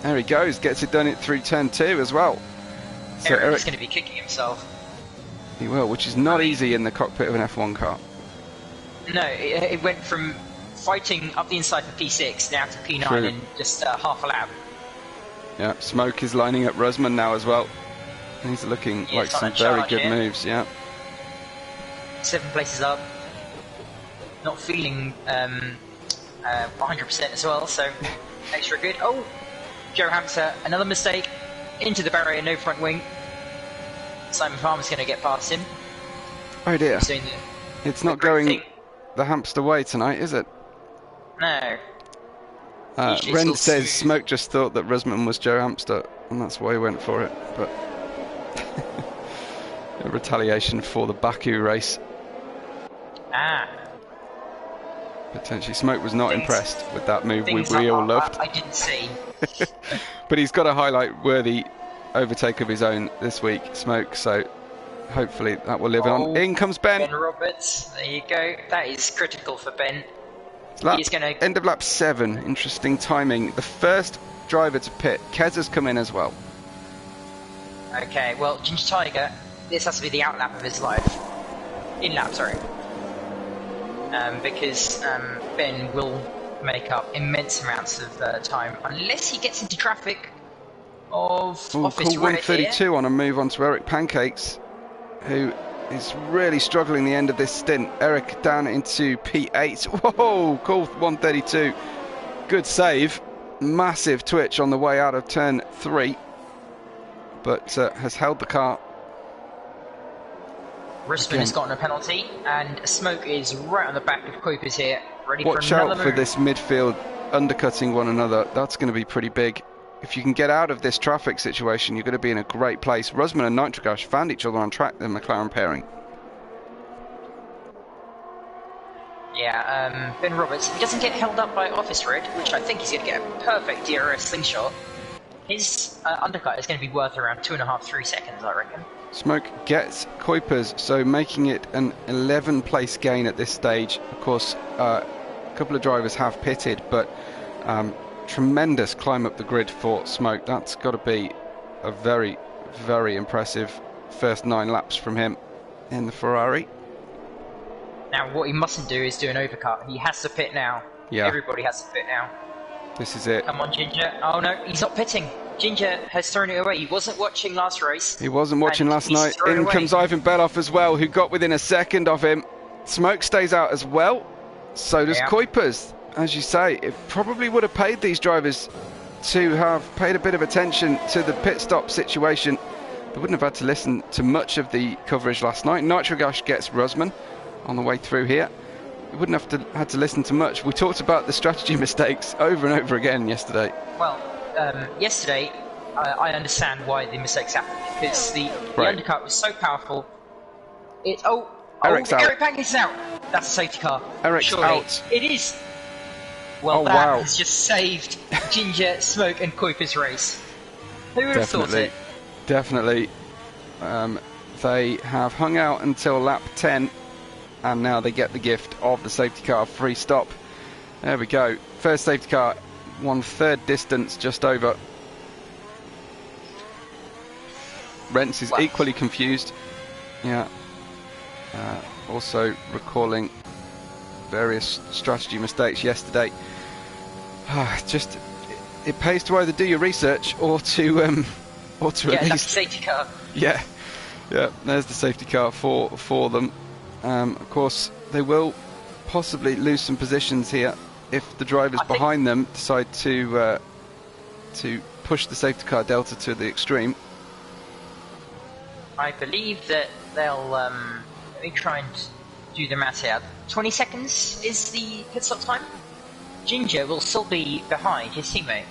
There he goes, gets it done through turn 2 as well. So Eric's going to be kicking himself. He will, which is not easy in the cockpit of an F1 car. No, it went from fighting up the inside for P6 now to P9 in just half a lap. Yeah, Smoke is lining up Rusman now as well. He's looking like some very good moves, yeah. 7 places up. Not feeling 100% as well, so extra good. Oh, Joe Hamster, another mistake. Into the barrier, no front wing. Simon Palmer's going to get past him. Oh dear. It's not going the Hamster way tonight, is it? No. Ren says Smoke just thought that Rusman was Joe Hamster, and that's why he went for it. But a retaliation for the Baku race. Potentially, Smoke was not impressed with that move. We all loved. I didn't see. But he's got a highlight-worthy overtake of his own this week, Smoke. So hopefully that will live on. In comes Ben. Ben Roberts. There you go. That is critical for Ben. End of lap 7. Interesting timing. The first driver to pit. Kez has come in as well. Okay, well, Ginger Tiger, this has to be the outlap of his life. In-lap, sorry. Because Ben will make up immense amounts of time, unless he gets into traffic of Office Call 132 here. On a move on to Eric Pancakes, who is really struggling the end of this stint. Eric down into P8. Whoa, call 132. Good save. Massive twitch on the way out of turn 3. But has held the car. Rusman has gotten a penalty, and Smoke is right on the back of Kuipers here, ready Watch for another out move. for this midfield undercutting one another. That's going to be pretty big. If you can get out of this traffic situation, you're going to be in a great place. Rusman and Nitrogash found each other on track, the McLaren pairing. Yeah, Ben Roberts, if he doesn't get held up by Office Red, which I think he's going to get a perfect DRS slingshot, his undercut is going to be worth around 2.5–3 seconds, I reckon. Smoke gets Kuipers, so making it an 11 place gain at this stage. Of course, a couple of drivers have pitted, but tremendous climb up the grid for Smoke. That's got to be a very, very impressive first 9 laps from him in the Ferrari. Now, what he mustn't do is do an overcut. He has to pit now. Yeah. Everybody has to pit now. This is it. Come on, Ginger. Oh no, he's not pitting. Ginger has thrown it away. He wasn't watching last race. He wasn't watching last night. In comes Ivan Beloff as well, who got within a second of him. Smoke stays out as well. So does Kuipers. As you say, it probably would have paid these drivers to have paid a bit of attention to the pit stop situation. They wouldn't have had to listen to much of the coverage last night. Nitrogash gets Rusman on the way through here. We wouldn't have had to listen to much. We talked about the strategy mistakes over and over again yesterday. Well, yesterday, I understand why the mistakes happened, because the undercut was so powerful. Eric Pancakes is out. That's a safety car. Eric's out. It is. Well, that has just saved Ginger, Smoke, and Kuipers' race. Who would have thought it? Definitely. They have hung out until lap 10. And now they get the gift of the safety car free stop. There we go. First safety car, 1/3 distance, just over. Rents is equally confused. Yeah. Also recalling various strategy mistakes yesterday. Just, it pays to either do your research or to at least. That's the safety car. Yeah. There's the safety car for them. Of course, they will possibly lose some positions here if the drivers behind them decide to push the safety car delta to the extreme. I believe that they'll. Let me try and do the math here. 20 seconds is the pit stop time. Ginger will still be behind his teammate.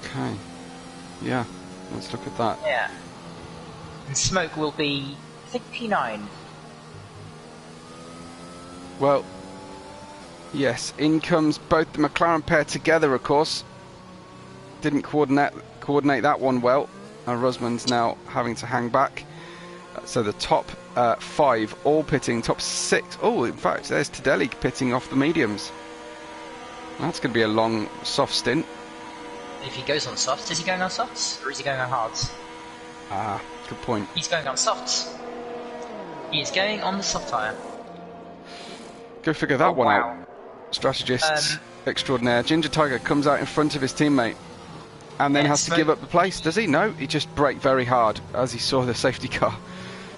Okay. Yeah. Let's look at that. Yeah. And Smoke will be, I think, P9. Well, yes, in comes both the McLaren pair together, of course. Didn't coordinate that one well. Rusman's now having to hang back. So the top 5 all pitting, top 6. Oh, in fact, there's Tedeli pitting off the mediums. That's going to be a long, soft stint. If he goes on softs, is he going on softs? Or is he going on hards? Good point. He's going on softs. He is going on the soft tyre. Go figure that one out. Strategists extraordinaire. Ginger Tiger comes out in front of his teammate and then has to give up the place. Does he? No, he just braked very hard as he saw the safety car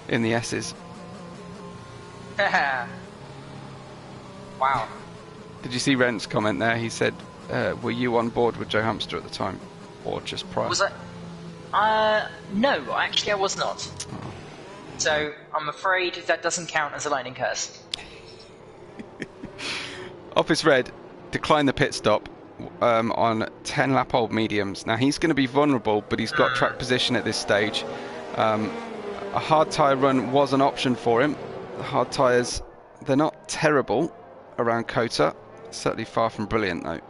in the S's. Wow. Did you see Rent's comment there? He said, were you on board with Joe Hamster at the time? Or just prior? Was I? No, actually I was not. So, I'm afraid that doesn't count as a lightning curse. Office Red declined the pit stop on 10 lap old mediums. Now he's going to be vulnerable, but he's got track position at this stage. A hard tyre run was an option for him. The hard tyres, they're not terrible around Kota. Certainly far from brilliant though.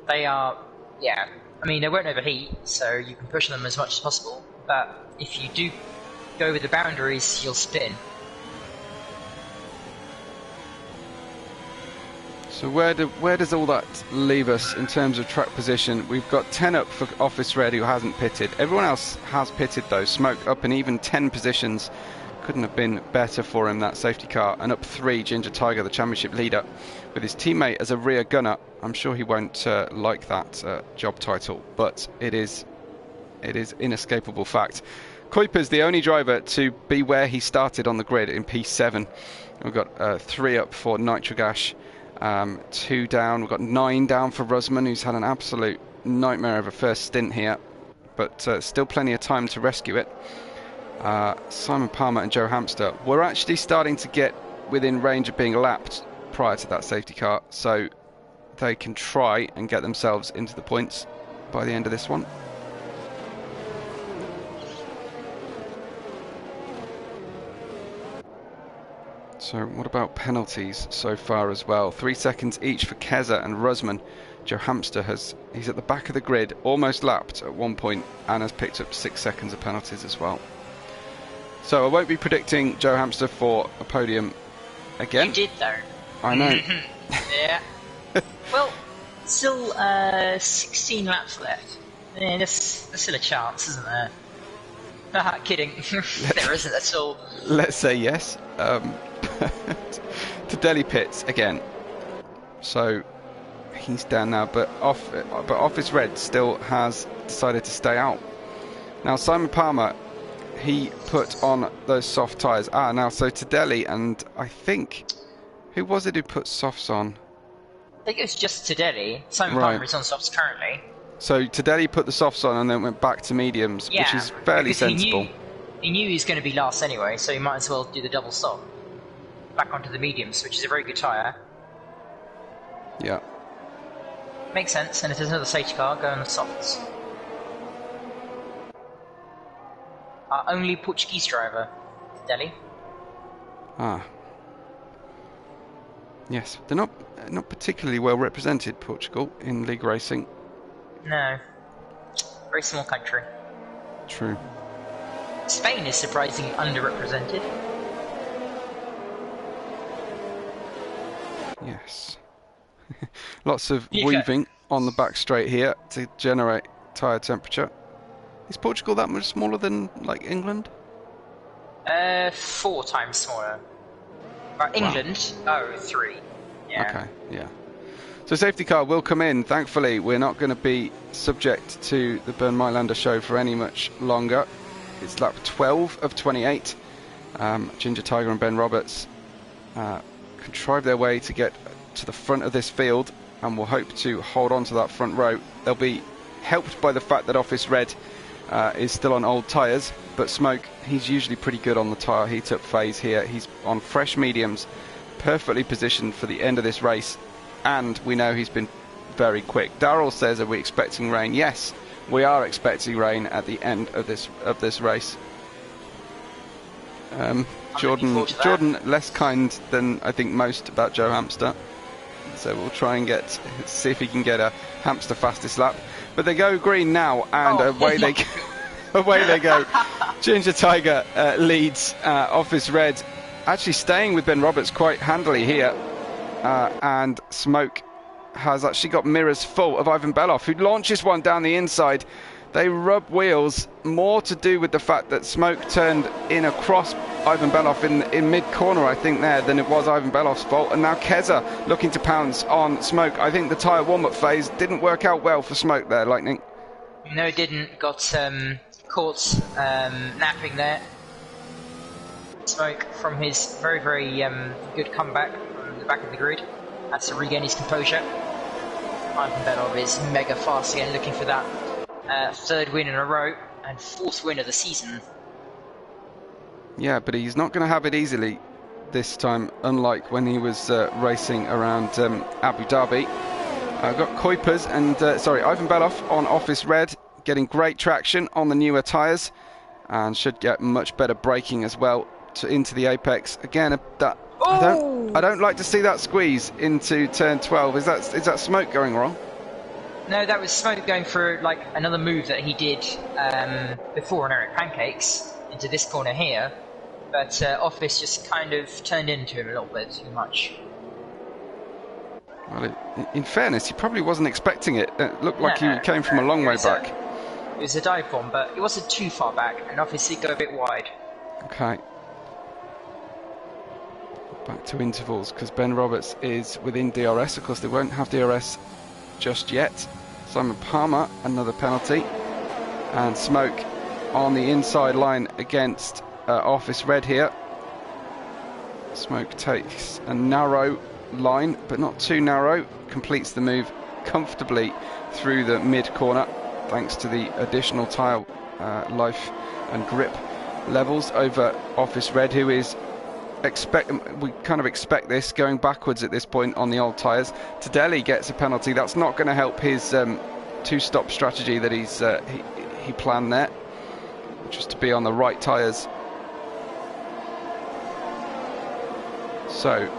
They are, yeah. I mean, they won't overheat, so you can push them as much as possible. But if you do go with the boundaries, you'll spin. So where does all that leave us in terms of track position? We've got 10 up for Office Red, who hasn't pitted. Everyone else has pitted though. Smoke up in even 10 positions. Couldn't have been better for him, that safety car. And up 3, Ginger Tiger, the championship leader, with his teammate as a rear gunner. I'm sure he won't like that job title, but it is inescapable fact. Kuiper's the only driver to be where he started on the grid in P7. We've got 3 up for Nitrogash, 2 down. We've got 9 down for Rusman, who's had an absolute nightmare of a first stint here, but still plenty of time to rescue it. Simon Palmer and Joe Hamster were actually starting to get within range of being lapped prior to that safety car, so they can try and get themselves into the points by the end of this one. So what about penalties so far as well? 3 seconds each for Keza and Rusman. Joe Hamster he's at the back of the grid, almost lapped at one point, and has picked up 6 seconds of penalties as well. So I won't be predicting Joe Hamster for a podium again. You did though. I know. Yeah. Well, still 16 laps left. Yeah, there's still a chance, isn't there? Kidding. There isn't at all. Let's say yes. To Delhi Pits again. So he's down now, but Office Red still has decided to stay out. Now Simon Palmer, he put on those soft tyres. Now so to Delhi, and I think, who was it who put softs on? I think it was just Tadelli. Simon Palmer is on softs currently. So Tadelli put the softs on and then went back to mediums, which is fairly sensible. He knew he was going to be last anyway, so he might as well do the double stop. Back onto the mediums, which is a very good tyre. Yeah. Makes sense, and if there's another safety car, go on the softs. Our only Portuguese driver, Tadelli. Yes, they're not particularly well represented, Portugal, in league racing. No. Very small country. True. Spain is surprisingly underrepresented. Yes. Lots of weaving on the back straight here to generate tyre temperature. Is Portugal that much smaller than, like, England? 4 times smaller. England? Wow. Oh, 3. Yeah. Okay, yeah. So safety car will come in. Thankfully, we're not going to be subject to the Bernd Mailander show for any much longer. It's lap 12 of 28. Ginger Tiger and Ben Roberts contrive their way to get to the front of this field, and will hope to hold on to that front row. They'll be helped by the fact that Office Red is still on old tyres, but Smoke, he's usually pretty good on the tyre heat-up phase here. He's on fresh mediums, perfectly positioned for the end of this race, and we know he's been very quick. Darryl says, are we expecting rain? Yes, we are expecting rain at the end of this race. Jordan less kind than I think most about Joe Hamster, so we'll try and see if he can get a Hamster fastest lap. But they go green now, and away they go. Away they go. Ginger Tiger leads. Office Red actually staying with Ben Roberts quite handily here, and Smoke has actually got mirrors full of Ivan Beloff, who launches one down the inside. They rub wheels, more to do with the fact that Smoke turned in across Ivan Beloff in mid-corner, I think, there, than it was Ivan Beloff's fault. And now Keza looking to pounce on Smoke. I think the tyre warm-up phase didn't work out well for Smoke there, Lightning. No, it didn't. Got caught napping there. Smoke, from his very, very good comeback from the back of the grid, has to regain his composure. Ivan Beloff is mega fast again, looking for that 3rd win in a row and 4th win of the season. Yeah, but he's not going to have it easily this time, unlike when he was racing around Abu Dhabi. I've got Kuipers and Ivan Beloff on Office Red, getting great traction on the newer tyres, and should get much better braking as well into the apex. Again, I don't like to see that squeeze into turn 12. Is that smoke going wrong? No, that was Smoke going for like another move that he did before on Eric Pancakes into this corner here, but Office just kind of turned into him a little bit too much. Well, in fairness, he probably wasn't expecting it. It looked like he came from a long way back. It was a dive bomb, but it wasn't too far back, and Office did go a bit wide. Okay. Back to intervals, because Ben Roberts is within DRS. Of course, they won't have DRS just yet. Simon Palmer, another penalty, and Smoke on the inside line against Office Red here. Smoke takes a narrow line, but not too narrow, completes the move comfortably through the mid corner thanks to the additional tyre life and grip levels over Office Red, who is we kind of expect this going backwards at this point on the old tyres. Tadeli gets a penalty. That's not going to help his two-stop strategy that he planned there, just to be on the right tyres. So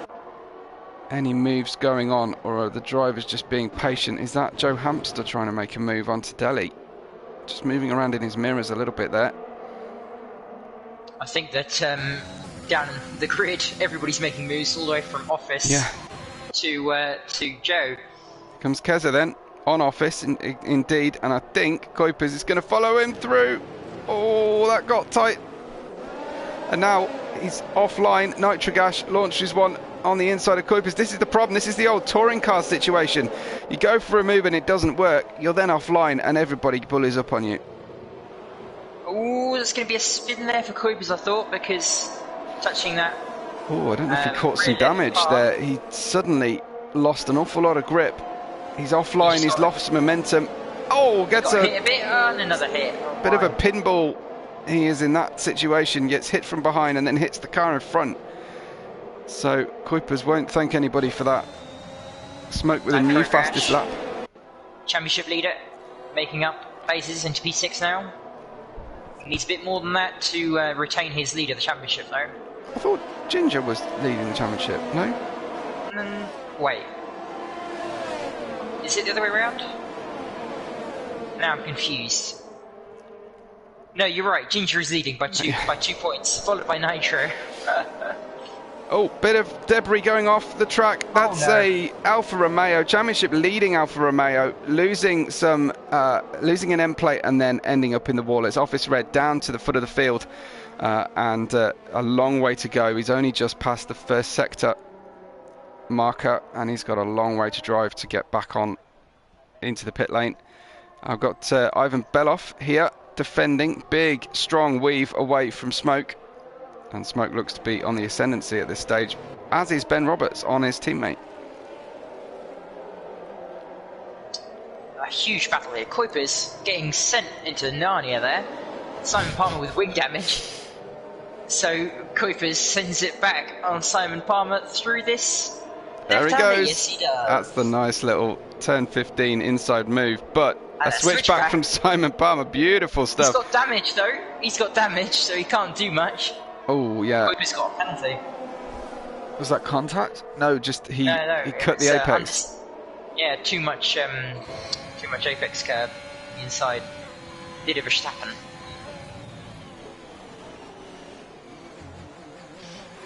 any moves going on, or are the drivers just being patient? Is that Joe Hamster trying to make a move on Tadeli? Just moving around in his mirrors a little bit there. I think that down the grid, everybody's making moves all the way from Office to Joe. Comes Keza then, on Office, indeed, and I think Kuipers is going to follow him through. Oh, that got tight. And now he's offline. Nitrogash launches one on the inside of Kuipers. This is the problem. This is the old touring car situation. You go for a move and it doesn't work. You're then offline and everybody bullies up on you. Oh, there's going to be a spin there for Kuipers, I thought, because touching that. Oh, I don't know if he caught some damage there. He suddenly lost an awful lot of grip. He's offline, he's lost momentum. Oh, gets hit a bit, and another hit. Bit of a pinball. He is in that situation, gets hit from behind and then hits the car in front. So Kuipers won't thank anybody for that. Smoke with a new fastest lap. Championship leader, making up places into P6 now. He needs a bit more than that to retain his lead of the championship, though. I thought Ginger was leading the championship, no? Wait. Is it the other way around? Now I'm confused. No, you're right. Ginger is leading by two points, followed by Nitro. Oh, bit of debris going off the track. That's a Alfa Romeo championship leading Alfa Romeo, losing an end plate and then ending up in the wall. It's Office Red down to the foot of the field, and a long way to go. He's only just past the first sector marker, and he's got a long way to drive to get back on into the pit lane. I've got Ivan Beloff here defending. Big, strong weave away from Smoke. And Smoke looks to be on the ascendancy at this stage, as is Ben Roberts on his teammate. A huge battle here. Kuipers getting sent into Narnia there. Simon Palmer with wing damage. So Kuipers sends it back on Simon Palmer through this. There he goes. Yes, he does. That's the nice little turn 15 inside move, but a switchback from Simon Palmer. Beautiful stuff. He's got damage though. He's got damage, so he can't do much. Oh yeah. Kuipers got a penalty. Was that contact? No, just he cut the apex. Yeah, too much apex curb inside. Did a Verstappen.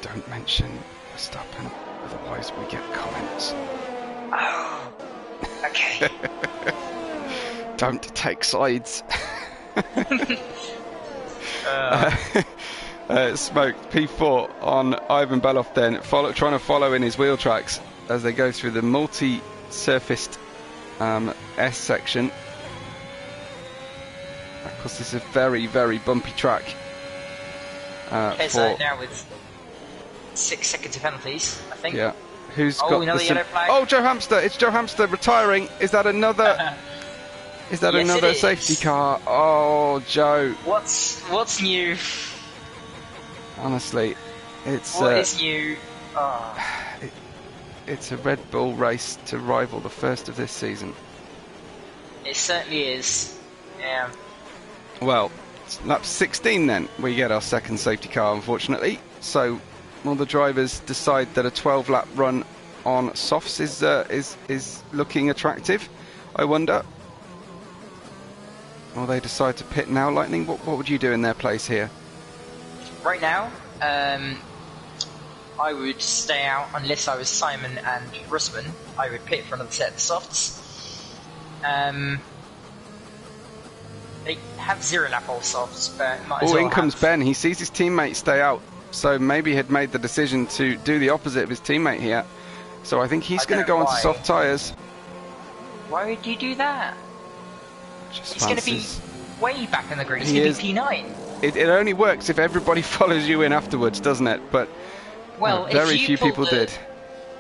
Don't mention Verstappen, otherwise we get comments. Oh, okay. Don't take sides. Smoke P4 on Ivan Beloff then, trying to follow in his wheel tracks as they go through the multi-surfaced S section. Of course, this is a very, very bumpy track. Now with 6 seconds of penalties, I think. Yeah. Who's got another yellow flag? Oh, Joe Hamster! It's Joe Hamster retiring. Is that another? Is that another safety car? Oh, Joe. What's new? Honestly, It's what is new? Oh. it's a Red Bull race to rival the first of this season. It certainly is. Yeah. Well, it's lap 16 then we get our second safety car, unfortunately. So, will the drivers decide that a 12-lap run on softs is looking attractive? I wonder. Or they decide to pit now, Lightning? What would you do in their place here? Right now, I would stay out unless I was Simon and Russman. I would pit for another set of softs. They have 0-lap all softs, but might as well in comes have... Ben. He sees his teammate stay out, so maybe he had made the decision to do the opposite of his teammate here. So I think he's going to go onto soft tyres. Why would you do that? He's going to be way back in the grid. He's going to be P9. It only works if everybody follows you in afterwards, doesn't it? But well, very few people did.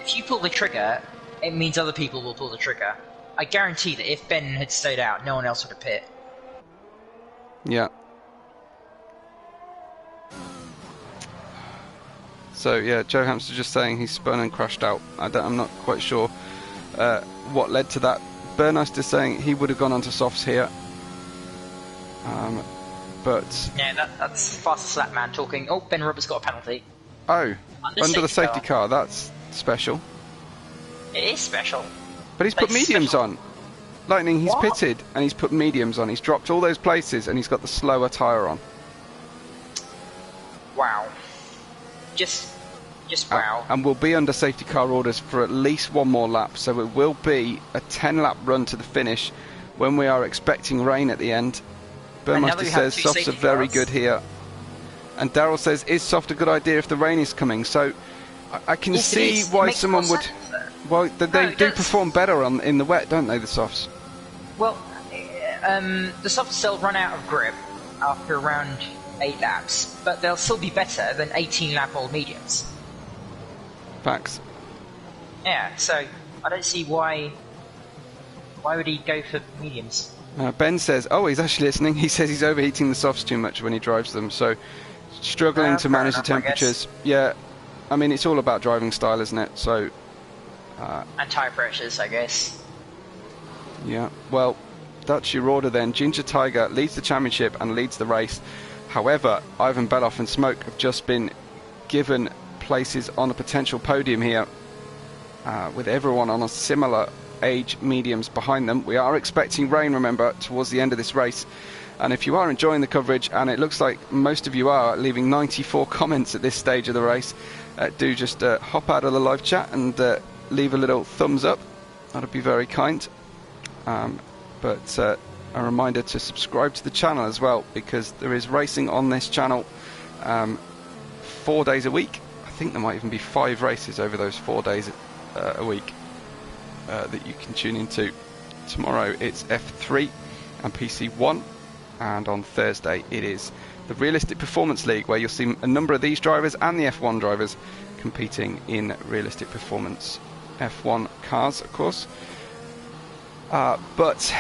If you pull the trigger, it means other people will pull the trigger. I guarantee that if Ben had stayed out, no one else would have pit. Yeah. So yeah, Joe Hamster just saying he spun and crashed out. I'm not quite sure what led to that. Burnister saying he would have gone onto softs here. But yeah, that's fastest lap man talking. Oh, Ben Roberts got a penalty. Oh, under the safety car. That's special. It is special. But he's put mediums on. Lightning, he's pitted and he's put mediums on. He's dropped all those places and he's got the slower tyre on. Wow. Just wow. And we'll be under safety car orders for at least one more lap. So it will be a 10-lap run to the finish when we are expecting rain at the end. Burmeister says softs are very good here. And Daryl says, is soft a good idea if the rain is coming? So I can see why someone would... Well, they do perform better in the wet, don't they, the softs? Well, the softs still run out of grip after around 8 laps, but they'll still be better than 18-lap old mediums. Facts. Yeah, so I don't see why would he go for mediums. Ben says, oh, he's actually listening. He says he's overheating the softs too much when he drives them, so struggling to manage the temperatures. Yeah, I mean, it's all about driving style, isn't it? So. And tyre pressures, I guess. Yeah, well, that's your order then. Ginger Tiger leads the championship and leads the race. However, Ivan Beloff and Smoke have just been given places on a potential podium here, with everyone on a similar age mediums behind them. We are expecting rain, remember, towards the end of this race. And if you are enjoying the coverage, and it looks like most of you are, leaving 94 comments at this stage of the race, do just hop out of the live chat and leave a little thumbs up. That'd be very kind. But a reminder to subscribe to the channel as well, because there is racing on this channel 4 days a week. I think there might even be 5 races over those 4 days a week that you can tune into. Tomorrow it's F3 and PC1, and on Thursday it is the Realistic Performance League, where you'll see a number of these drivers and the F1 drivers competing in realistic performance F1 cars, of course. But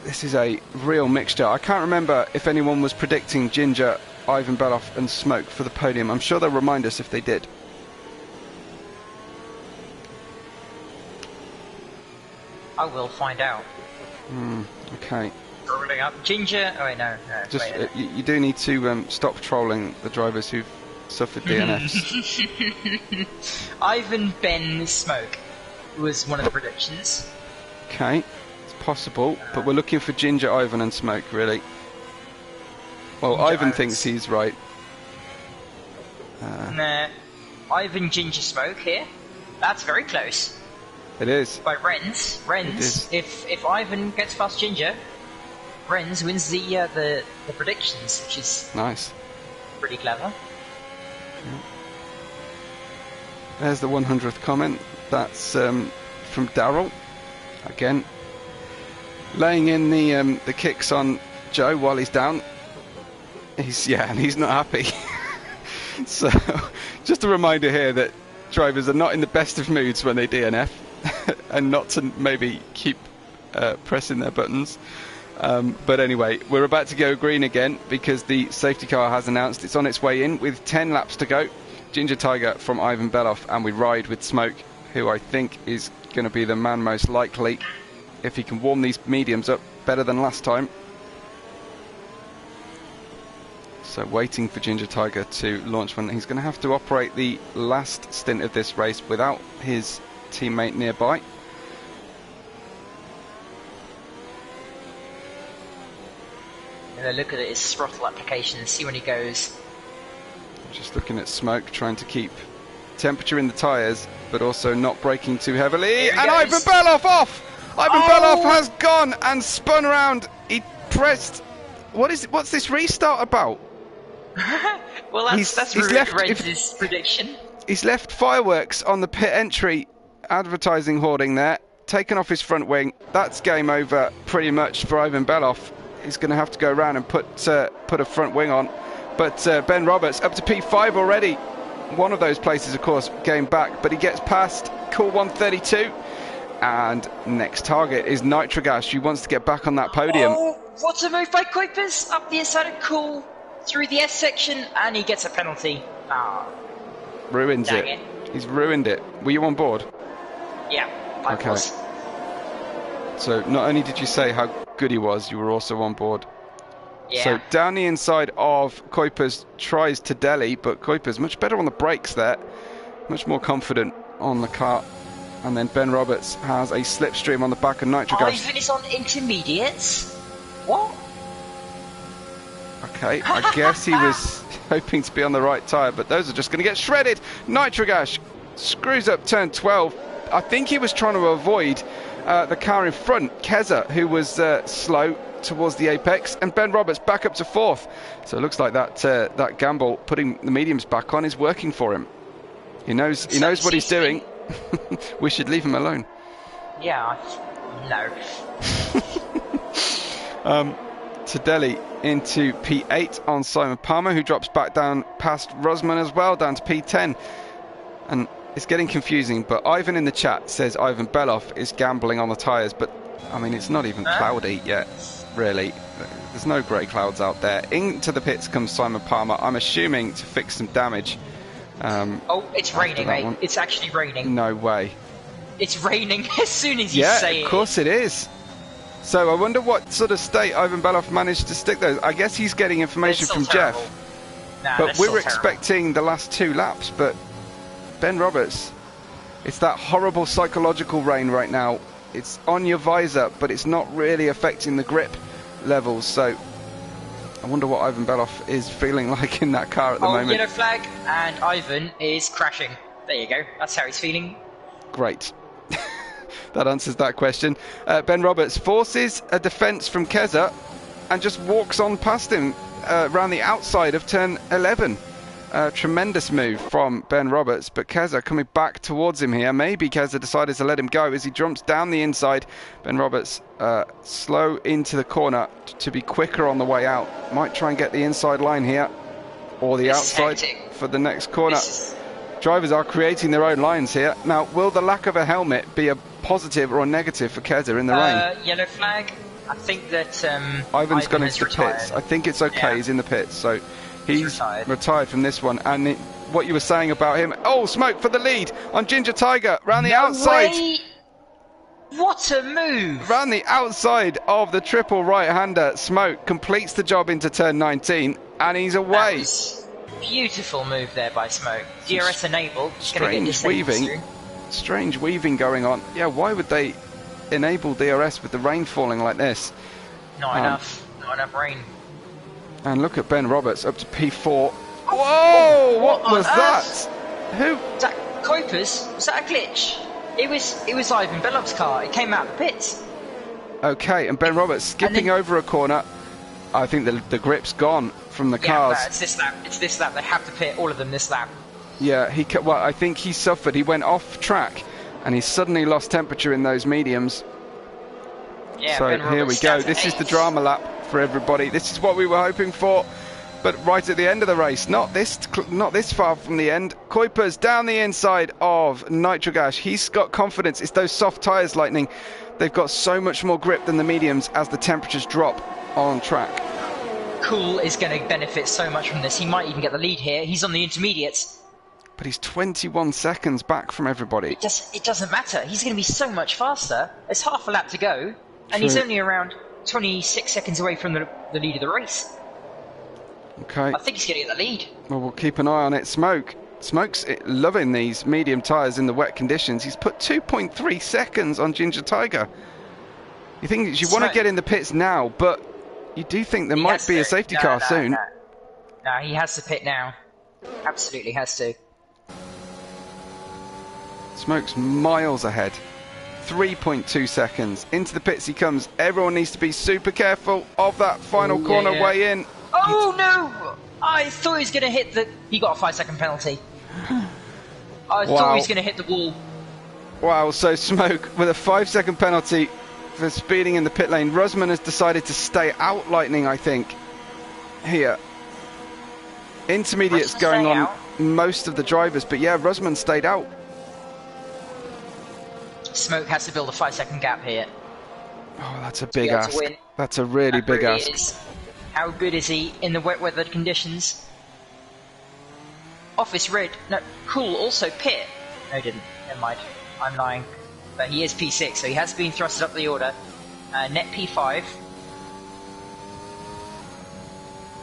this is a real mixture. I can't remember if anyone was predicting Ginger, Ivan Beloff and Smoke for the podium. I'm sure they'll remind us if they did. I will find out. Okay. Rolling up Ginger. Oh wait, no. Just you do need to stop trolling the drivers who've suffered DNFs. Ivan, Ben, Smoke was one of the predictions. Okay, it's possible, but we're looking for Ginger, Ivan and Smoke, really. Well, Ivan thinks he's right. Nah, Ivan, Ginger, Smoke here. That's very close. It is. By Renz. If Ivan gets past Ginger, Renz wins the predictions, which is nice. Pretty clever. There's the 100th comment. That's from Daryl. Again, laying in the kicks on Joe while he's down. And he's not happy. So, just a reminder here that drivers are not in the best of moods when they DNF, and not to maybe keep pressing their buttons. But anyway, we're about to go green again because the safety car has announced it's on its way in with 10 laps to go. Ginger Tiger from Ivan Beloff, and we ride with Smoke, who I think is going to be the man most likely if he can warm these mediums up better than last time. So waiting for Ginger Tiger to launch one. He's going to have to operate the last stint of this race without his teammate nearby. Look at his throttle application and see when he goes. Just looking at Smoke, trying to keep temperature in the tyres, but also not braking too heavily. And Ivan Beloff off! Ivan Beloff has gone and spun around. He pressed... What's this restart about? Well, that's Race's prediction. He's left fireworks on the pit entry advertising hoarding there, taken off his front wing. That's game over pretty much for Ivan Beloff. He's going to have to go around and put a front wing on. But Ben Roberts up to P5 already. One of those places, of course, game back, but he gets past cool 132. And next target is Nitrogas, who wants to get back on that podium. Oh, what a move by Kuipers! Up the inside of Cool, through the S section, and he gets a penalty. Ruins it. He's ruined it. Were you on board? Yeah, I was. So not only did you say how good he was, you were also on board. Yeah. So down the inside of Kuipers, tries to Delhi, but Kuipers much better on the brakes there, much more confident on the car. And then Ben Roberts has a slipstream on the back of Nitrogas. Ivan is on intermediates? What? Okay, I guess he was hoping to be on the right tyre, but those are just going to get shredded. Nitrogas screws up turn 12. I think he was trying to avoid the car in front, Keza, who was slow towards the apex, and Ben Roberts back up to 4th. So it looks like that gamble, putting the mediums back on, is working for him. He knows what he's doing. We should leave him alone. Yeah, no. Tadeli into P8 on Simon Palmer, who drops back down past Rosman as well, down to P10. And it's getting confusing, but Ivan in the chat says Ivan Beloff is gambling on the tyres, but I mean, it's not even cloudy yet, really. There's no grey clouds out there. Into the pits comes Simon Palmer, I'm assuming to fix some damage. It's raining, mate. It's actually raining. No way. It's raining as soon as you say it. Yeah, of course it is. So I wonder what sort of state Ivan Beloff managed to stick those. I guess he's getting information from Jeff. But we were expecting the last 2 laps, but Ben Roberts, it's that horrible psychological rain right now. It's on your visor, but it's not really affecting the grip levels. So I wonder what Ivan Beloff is feeling like in that car at the moment. Yellow flag, and Ivan is crashing. There you go. That's how he's feeling. Great. That answers that question. Ben Roberts forces a defence from Keza and just walks on past him around the outside of turn 11. Tremendous move from Ben Roberts, but Keza coming back towards him here. Maybe Keza decided to let him go as he jumps down the inside. Ben Roberts slow into the corner to be quicker on the way out. Might try and get the inside line here, or the outside for the next corner. Drivers are creating their own lines here. Now, will the lack of a helmet be a positive or a negative for Keza in the rain? Yellow flag. I think that Ivan's gone into the pits. I think it's okay. Yeah. He's in the pits, so he's retired from this one. And what you were saying about him, Smoke for the lead on Ginger Tiger round the outside. Way. What a move! Round the outside of the triple right-hander, Smoke completes the job into turn 19, and he's away. Beautiful move there by Smoke. DRS enabled. Strange weaving. Strange weaving going on. Yeah, why would they enable DRS with the rain falling like this? Not enough. Not enough rain. And look at Ben Roberts up to P4. Whoa! What was that? Who? Was that Kuipers? Was that a glitch? It was Ivan Beloff's car. It came out of the pits. Okay, and Ben Roberts skipping over a corner. I think the grip's gone from the cars. Yeah, it's this lap. It's this lap. They have to pit all of them this lap. Yeah, I think he suffered. He went off track, and he suddenly lost temperature in those mediums. Yeah, so here we go. This is the drama lap for everybody. This is what we were hoping for. But right at the end of the race, not this far from the end. Kuipers down the inside of Nitrogas. He's got confidence. It's those soft tyres, Lightning. They've got so much more grip than the mediums as the temperatures drop on track. Cool is going to benefit so much from this. He might even get the lead here. He's on the intermediates. but he's 21 seconds back from everybody. It doesn't matter. He's going to be so much faster. There's half a lap to go, and he's only around 26 seconds away from the lead of the race. Okay. I think he's going to get the lead. Well, we'll keep an eye on it. Smoke's loving these medium tyres in the wet conditions. He's put 2.3 seconds on Ginger Tiger. You think you want to get in the pits now, but you do think there might be a safety car soon. No, he has to pit now. Absolutely has to. Smoke's miles ahead. 3.2 seconds. Into the pits he comes. Everyone needs to be super careful of that final corner way in. Oh no! I thought he was going to hit the... He got a 5-second penalty. I thought he was going to hit the wall. Wow, so Smoke with a 5-second penalty for speeding in the pit lane. Rusman has decided to stay out Lightning, I think. Here. Intermediate's going on most of the drivers, but yeah, Rusman stayed out. Smoke has to build a 5-second gap here. Oh, that's a big ask. That's a really big ask. How good is he in the wet weather conditions? Office Red, no, Cool also pit. No, he didn't. Never mind. I'm lying. But he is P6, so he has been thrusted up the order. Net P5.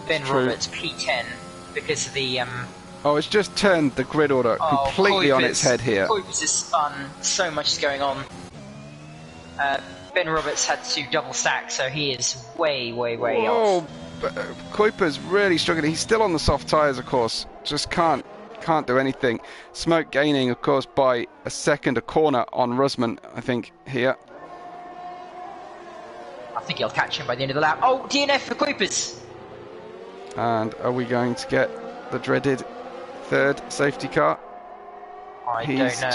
Ben Roberts P10 because of the. Oh, it's just turned the grid order completely on its head here. Kuipers is spun. So much is going on. Ben Roberts had to double stack, so he is way off. Kuiper's really struggling. He's still on the soft tyres, of course. Just can't do anything. Smoke gaining, of course, by a second a corner on Rusman, I think, here. I think he'll catch him by the end of the lap. Oh, DNF for Kuipers. And are we going to get the dreaded third safety car? He's don't know.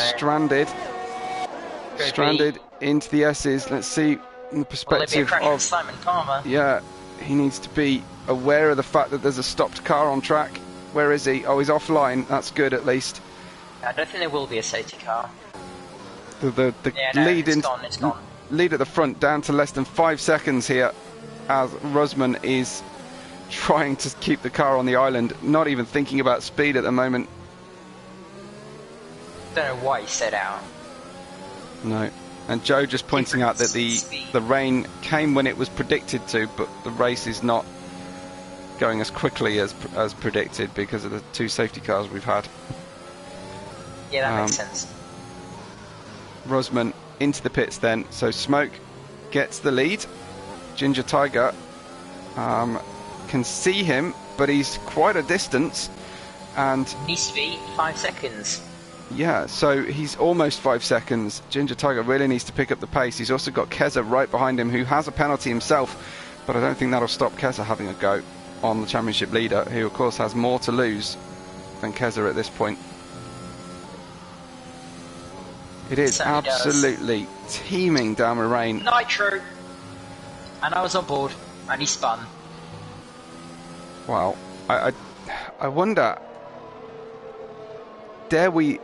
Stranded into the S's. Let's see in the perspective of Simon Palmer. Yeah, he needs to be aware of the fact that there's a stopped car on track. Where is he? Oh, he's offline. That's good, at least. I don't think there will be a safety car. The lead it's gone. Lead at the front down to less than 5 seconds here, as Rusman is trying to keep the car on the island, not even thinking about speed at the moment. Don't know why he set out. No. And Joe just pointing out that the rain came when it was predicted to, but the race is not going as quickly as predicted because of the 2 safety cars we've had. Yeah, that makes sense. Rusman into the pits then. So Smoke gets the lead. Ginger Tiger can see him, but he's quite a distance. And needs to be 5 seconds. Yeah, so he's almost 5 seconds. Ginger Tiger really needs to pick up the pace. He's also got Keza right behind him, who has a penalty himself, but I don't think that'll stop Keza having a go on the championship leader, who of course has more to lose than Keza at this point. It is absolutely teeming down with rain. Nitro! And I was on board, and he spun. Wow. I wonder... Dare we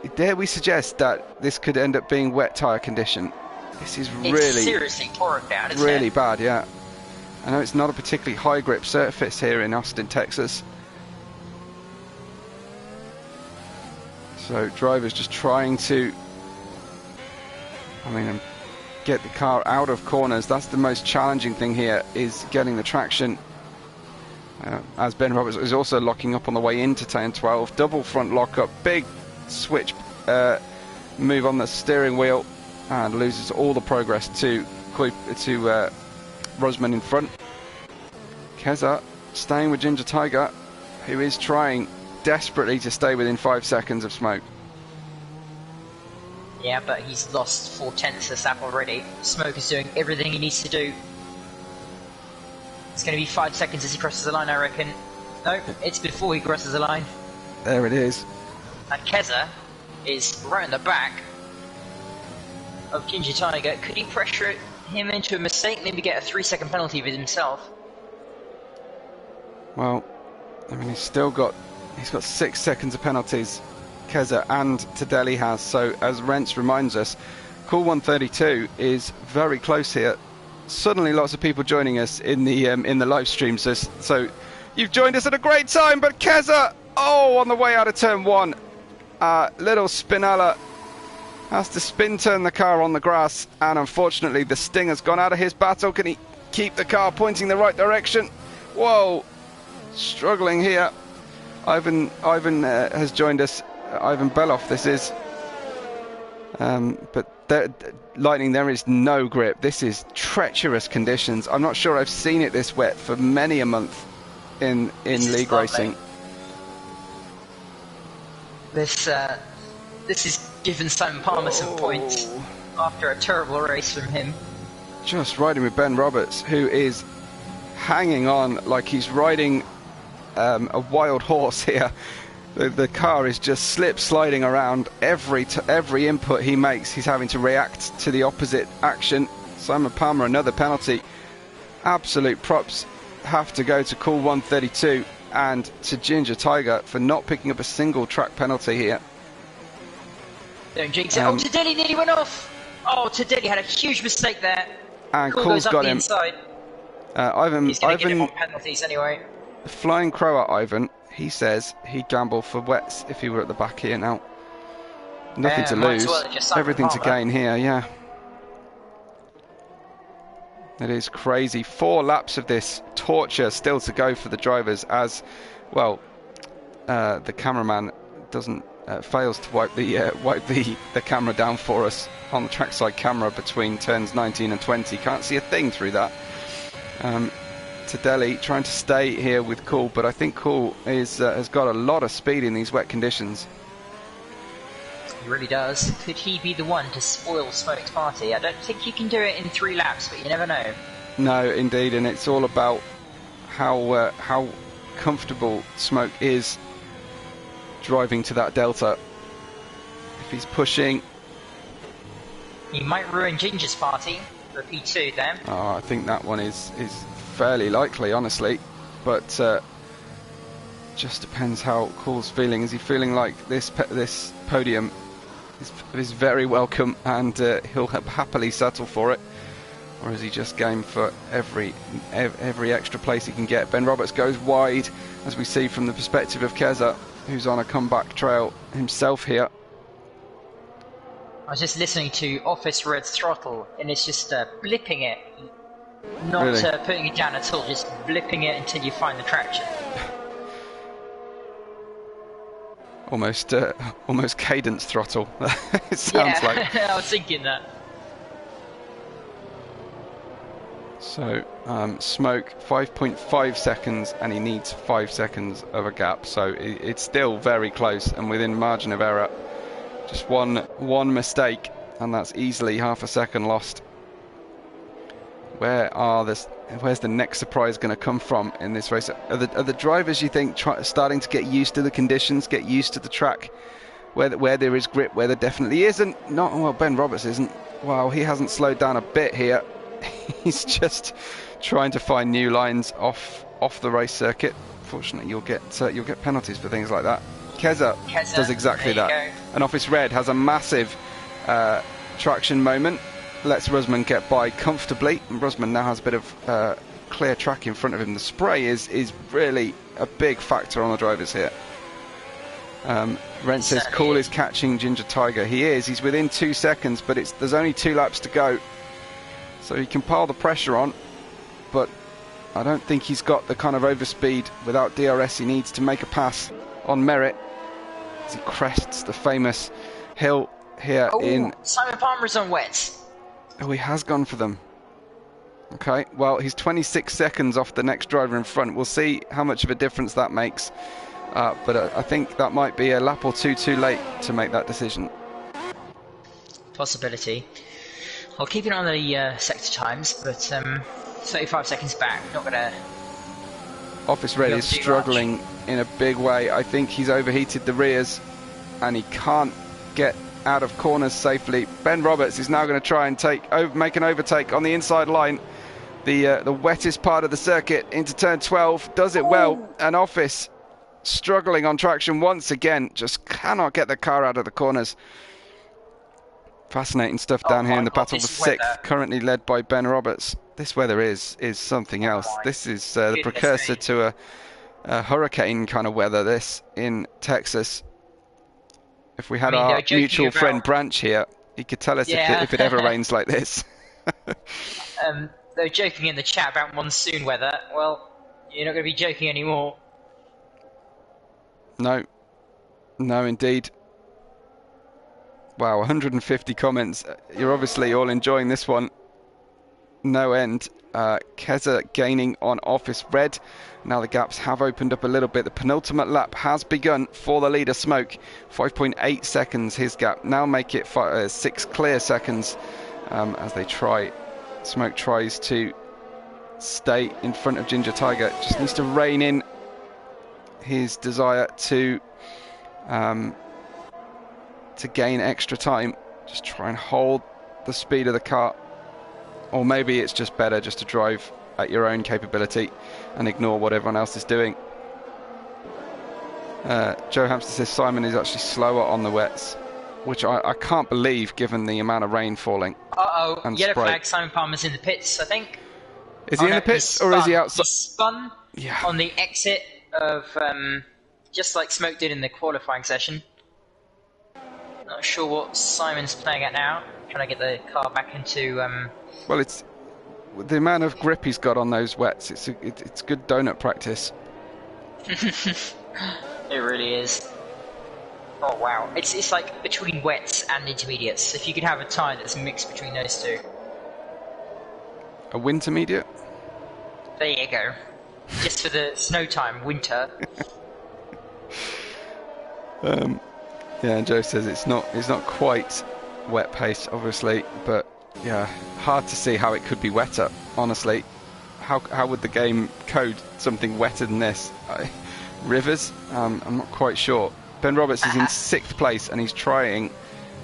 suggest that this could end up being wet tyre condition? This is really... It's seriously pouring down, isn't it? Really bad, yeah. I know it's not a particularly high grip surface here in Austin, Texas. So drivers just trying to... get the car out of corners. That's the most challenging thing here, is getting the traction. As Ben Roberts is also locking up on the way into turn 12. Double front lockup, big switch move on the steering wheel, and loses all the progress to Rusman in front. Keza staying with Ginger Tiger, who is trying desperately to stay within 5 seconds of Smoke. Yeah, but he's lost 4/10 of lap already. Smoke is doing everything he needs to do. It's going to be 5 seconds as he crosses the line, I reckon. No, it's before he crosses the line. There it is. And Keza is right in the back of Ginger Tiger. Could he pressure him into a mistake? Maybe get a 3-second penalty with himself? Well, he's got 6 seconds of penalties, Keza and Tadeli has. So as Rents reminds us, Cool 132 is very close here. Suddenly lots of people joining us in the live stream, so you've joined us at a great time. But Keza, on the way out of turn 1, Little Spinella has to spin turn the car on the grass, and unfortunately the sting has gone out of his battle. Can he keep the car pointing the right direction? Whoa, struggling here. Ivan has joined us. Ivan Beloff this is. But Lightning, there is no grip. This is treacherous conditions. I'm not sure I've seen it this wet for many a month in league racing. This is giving Simon Palmer some points after a terrible race from him. Just riding with Ben Roberts, who is hanging on like he's riding a wild horse here. The car is just slip sliding around. Every input he makes, he's having to react to the opposite action. Simon Palmer, another penalty. Absolute props have to go to Cool 132 and to Ginger Tiger for not picking up a single track penalty here. Don't jinx it. Tadeli nearly went off. Oh, Tadeli had a huge mistake there. And Cool's got him. Inside. He's going to get him on penalties anyway. Flying crow at Ivan. He says he'd gamble for wets if he were at the back here now. Nothing to lose, everything to gain here, yeah. It is crazy. 4 laps of this torture still to go for the drivers as, well, the cameraman fails to wipe the camera down for us on the trackside camera between turns 19 and 20. Can't see a thing through that. Tadeli trying to stay here with Cool, but I think Cool has got a lot of speed in these wet conditions. He really does. Could he be the one to spoil Smoke's party? I don't think he can do it in 3 laps, but you never know. No, indeed, and it's all about how comfortable Smoke is driving to that delta. If he's pushing, he might ruin Ginger's party for a P2 then. Oh, I think that one is fairly likely, honestly, but just depends how Cool's feeling. Is he feeling like this podium is very welcome and he'll happily settle for it, or is he just game for every extra place he can get? Ben Roberts goes wide, as we see from the perspective of Keza, who's on a comeback trail himself here. I was just listening to Office Red Throttle, and it's just blipping it. Not really putting it down at all, just blipping it until you find the traction. Almost cadence throttle. It sounds like. I was thinking that. So Smoke 5.5 seconds, and he needs 5 seconds of a gap. So it's still very close and within margin of error. Just one mistake, and that's easily half a second lost. Where's the next surprise going to come from in this race? Are the drivers, you think, starting to get used to the conditions, get used to the track, where there is grip, where there definitely isn't? Not well. Ben Roberts isn't. Wow, he hasn't slowed down a bit here. He's just trying to find new lines off the race circuit. Fortunately, you'll get penalties for things like that. Keza does exactly that. And Office Red has a massive traction moment. Lets Rusman get by comfortably, and Rusman now has a bit of clear track in front of him. The spray is really a big factor on the drivers here. Rent says Cool is catching Ginger Tiger. He is. He's within 2 seconds, but there's only 2 laps to go, so he can pile the pressure on. But I don't think he's got the kind of overspeed without DRS he needs to make a pass on merit as he crests the famous hill here in. Simon Palmer's on wets. Oh, he has gone for them. Okay, well, he's 26 seconds off the next driver in front. We'll see how much of a difference that makes. But I think that might be a lap or two too late to make that decision. Possibility. I'll keep it on the sector times, but 35 seconds back. Not gonna. Office Red is struggling in a big way. I think he's overheated the rears, and he can't get out of corners safely. Ben Roberts is now going to try and make an overtake on the inside line, the wettest part of the circuit, into turn 12. Does it well, and Office struggling on traction once again, just cannot get the car out of the corners. Fascinating stuff down here in the battle for 6th, currently led by Ben Roberts. This weather is something else. This is the precursor to a hurricane kind of weather, this, in Texas. If we I had mean, they our were joking mutual friend about, Branch here, he could tell us yeah, if it ever rains like this. they were joking in the chat about monsoon weather. Well, you're not going to be joking anymore. No, no, indeed. Wow, 150 comments. You're obviously all enjoying this one. No end. Keza gaining on Office Red. Now the gaps have opened up a little bit. The penultimate lap has begun for the leader, Smoke. 5.8 seconds his gap. Now make it 6 clear seconds as they try. Smoke tries to stay in front of Ginger Tiger. Just needs to rein in his desire to gain extra time. Just try and hold the speed of the car. Or maybe it's just better just to drive at your own capability and ignore what everyone else is doing. Joe Hamster says Simon is actually slower on the wets, which I can't believe given the amount of rain falling. Uh-oh, yellow spray. flag, Simon Palmer's in the pits, I think. Is he in the pits or is he outside? He spun on the exit of, just like Smoke did in the qualifying session. Not sure what Simon's playing at now. Trying to get the car back into... Well, it's the amount of grip he's got on those wets. It's good donut practice. It really is. Oh wow, it's like between wets and intermediates. If you could have a tyre that's mixed between those two. A wintermediate? There you go. Just for the snow time, winter. Yeah, and Joe says it's not quite wet pace, obviously, but yeah, hard to see how it could be wetter, honestly. How would the game code something wetter than this? Rivers? I'm not quite sure. Ben Roberts is in 6th place and he's trying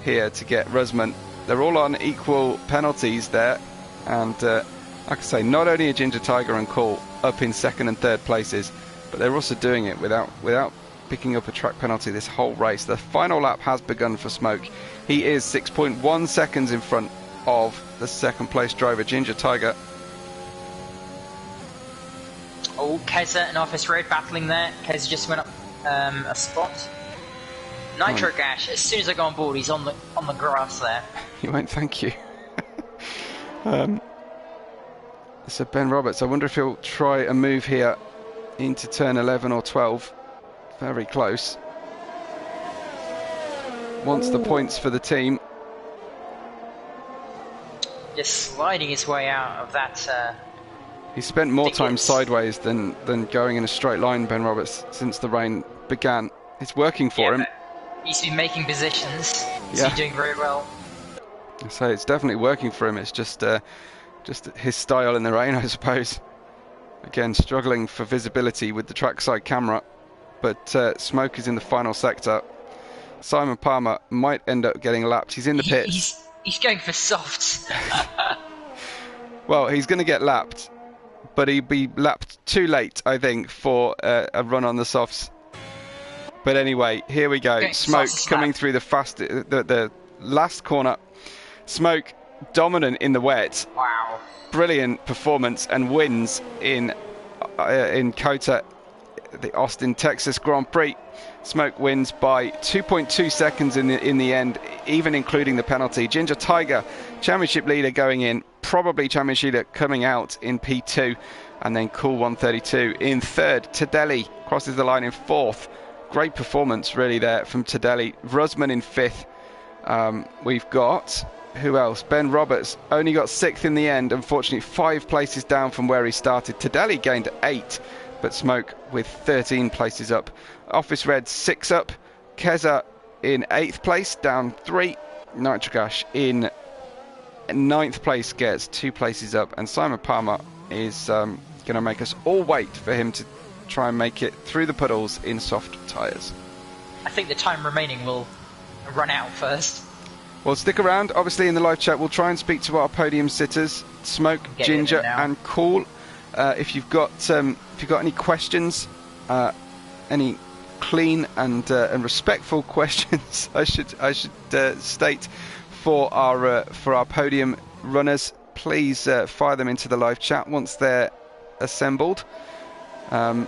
here to get Rusman. They're all on equal penalties there, and like I say, not only are Ginger Tiger and Cool up in 2nd and 3rd places, but they're also doing it without picking up a track penalty this whole race. The final lap has begun for Smoke. He is 6.1 seconds in front of the 2nd place driver, Ginger Tiger. Oh, Keza and Office Red battling there. Keza just went up a spot. Nitro Gash, as soon as I go on board, he's on the grass there. You won't thank you. So Ben Roberts, I wonder if he'll try a move here into turn 11 or 12. Very close. Wants the points for the team. Just sliding his way out of that. He spent more time sideways than going in a straight line, Ben Roberts, since the rain began. It's working for him. He's been making positions. He's been doing very well. So it's definitely working for him. It's just his style in the rain, I suppose. Again, struggling for visibility with the trackside camera. But Smoke is in the final sector. Simon Palmer might end up getting lapped. He's in the pits. He's going for softs. Well, he's going to get lapped, but he'd be lapped too late, I think, for a run on the softs. But anyway, here we go. Smoke coming through the last corner. Smoke dominant in the wet. Wow. Brilliant performance and wins in COTA, the Austin, Texas Grand Prix. Smoke wins by 2.2 seconds in the end, even including the penalty. Ginger Tiger, championship leader going in, probably championship leader coming out in P2, and then Cool 132 in 3rd. Tadelli crosses the line in 4th. Great performance really there from Tadelli. Rusman in 5th. We've got, who else? Ben Roberts only got 6th in the end, unfortunately 5 places down from where he started. Tadelli gained 8, but Smoke with 13 places up. Office Red 6 up. Keza in 8th place, down 3. Nitrogash in 9th place gets 2 places up, and Simon Palmer is going to make us all wait for him to try and make it through the puddles in soft tyres. I think the time remaining will run out first. Well, stick around. Obviously, in the live chat, we'll try and speak to our podium sitters, Smoke, Ginger, and Cool. If you've got any questions, any clean and respectful questions, I should state for our podium runners, please fire them into the live chat once they're assembled. We'll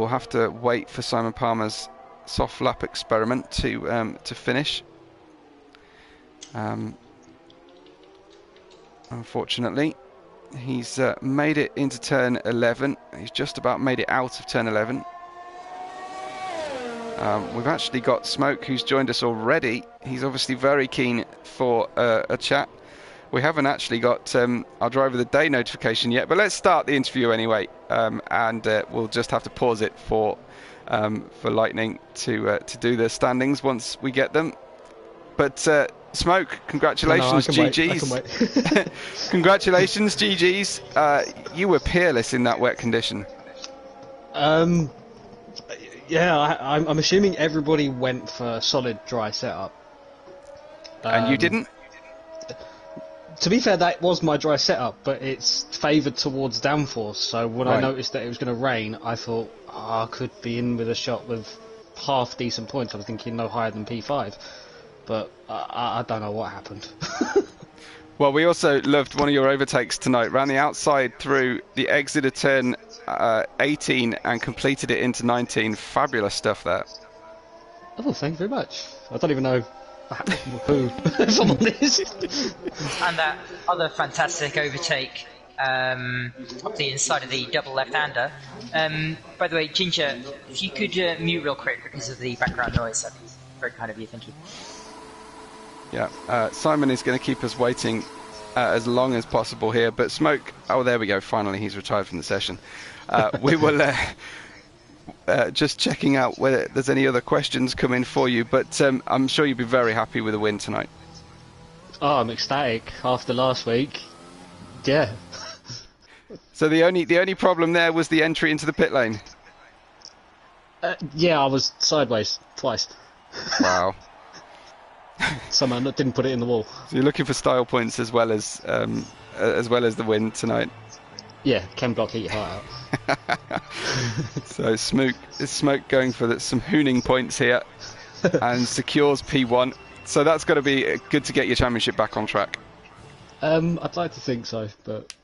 have to wait for Simon Palmer's soft lap experiment to finish. Unfortunately, he's made it into turn 11. He's just about made it out of turn 11. We've actually got Smoke, who's joined us already. He's obviously very keen for a chat. We haven't actually got our driver of the day notification yet, but let's start the interview anyway, and we'll just have to pause it for Lightning to do the standings once we get them. But Smoke, congratulations, GGs. Congratulations, GGs. You were peerless in that wet condition. Yeah, I'm assuming everybody went for solid dry setup. And you didn't? To be fair, that was my dry setup, but it's favoured towards downforce, so when I noticed that it was going to rain, I thought, I could be in with a shot with half decent points. I was thinking no higher than P5, but I don't know what happened. Well, we also loved one of your overtakes tonight. Ran the outside through the exit of turn 18 and completed it into 19. Fabulous stuff there. Oh, thank you very much. I don't even know who, if I'm honest. And that other fantastic overtake up the inside of the double left-hander. By the way, Ginger, if you could mute real quick because of the background noise, that'd be very kind of you, thank you. Yeah, Simon is going to keep us waiting as long as possible here, but Smoke, oh there we go, finally he's retired from the session. We will just checking out whether there's any other questions coming for you, but I'm sure you'll be very happy with the win tonight. Oh, I'm ecstatic after last week. Yeah. So the only problem there was the entry into the pit lane? Yeah, I was sideways twice. Wow. Somehow didn't put it in the wall. So you're looking for style points as well as the win tonight. Yeah, Ken Block eat your heart out. So Smoke going for some hooning points here and secures P1. So that's got to be good to get your championship back on track. I'd like to think so, but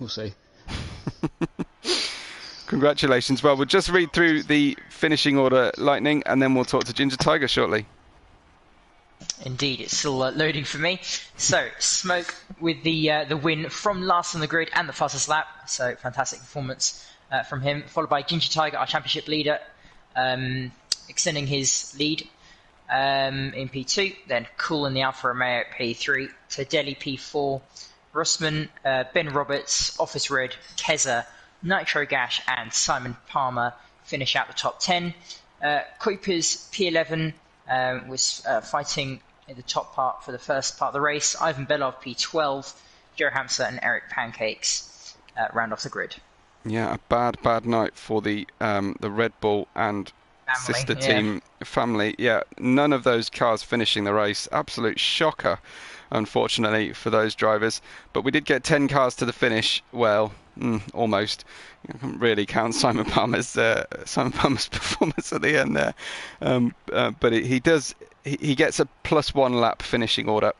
we'll see. Congratulations. Well, we'll just read through the finishing order, Lightning, and then we'll talk to Ginger Tiger shortly. Indeed, it's still loading for me. So, Smoke with the win from last on the grid and the fastest lap. So, fantastic performance from him. Followed by Ginger Tiger, our championship leader, extending his lead in P2. Then Cool in the Alfa Romeo at P3. Tadeli P4. Russman, Ben Roberts, Office Red, Keza, Nitro Gash, and Simon Palmer finish out the top 10. Kuipers P11 was fighting in the top part for the first part of the race. Ivan Belov P12, Joe Hamster and Eric Pancakes round off the grid. Yeah, a bad night for the Red Bull and family, sister team family. Yeah, none of those cars finishing the race. Absolute shocker, unfortunately, for those drivers. But we did get 10 cars to the finish. Well, almost. I can't really count Simon Palmer's performance at the end there. But he gets a +1 lap finishing order.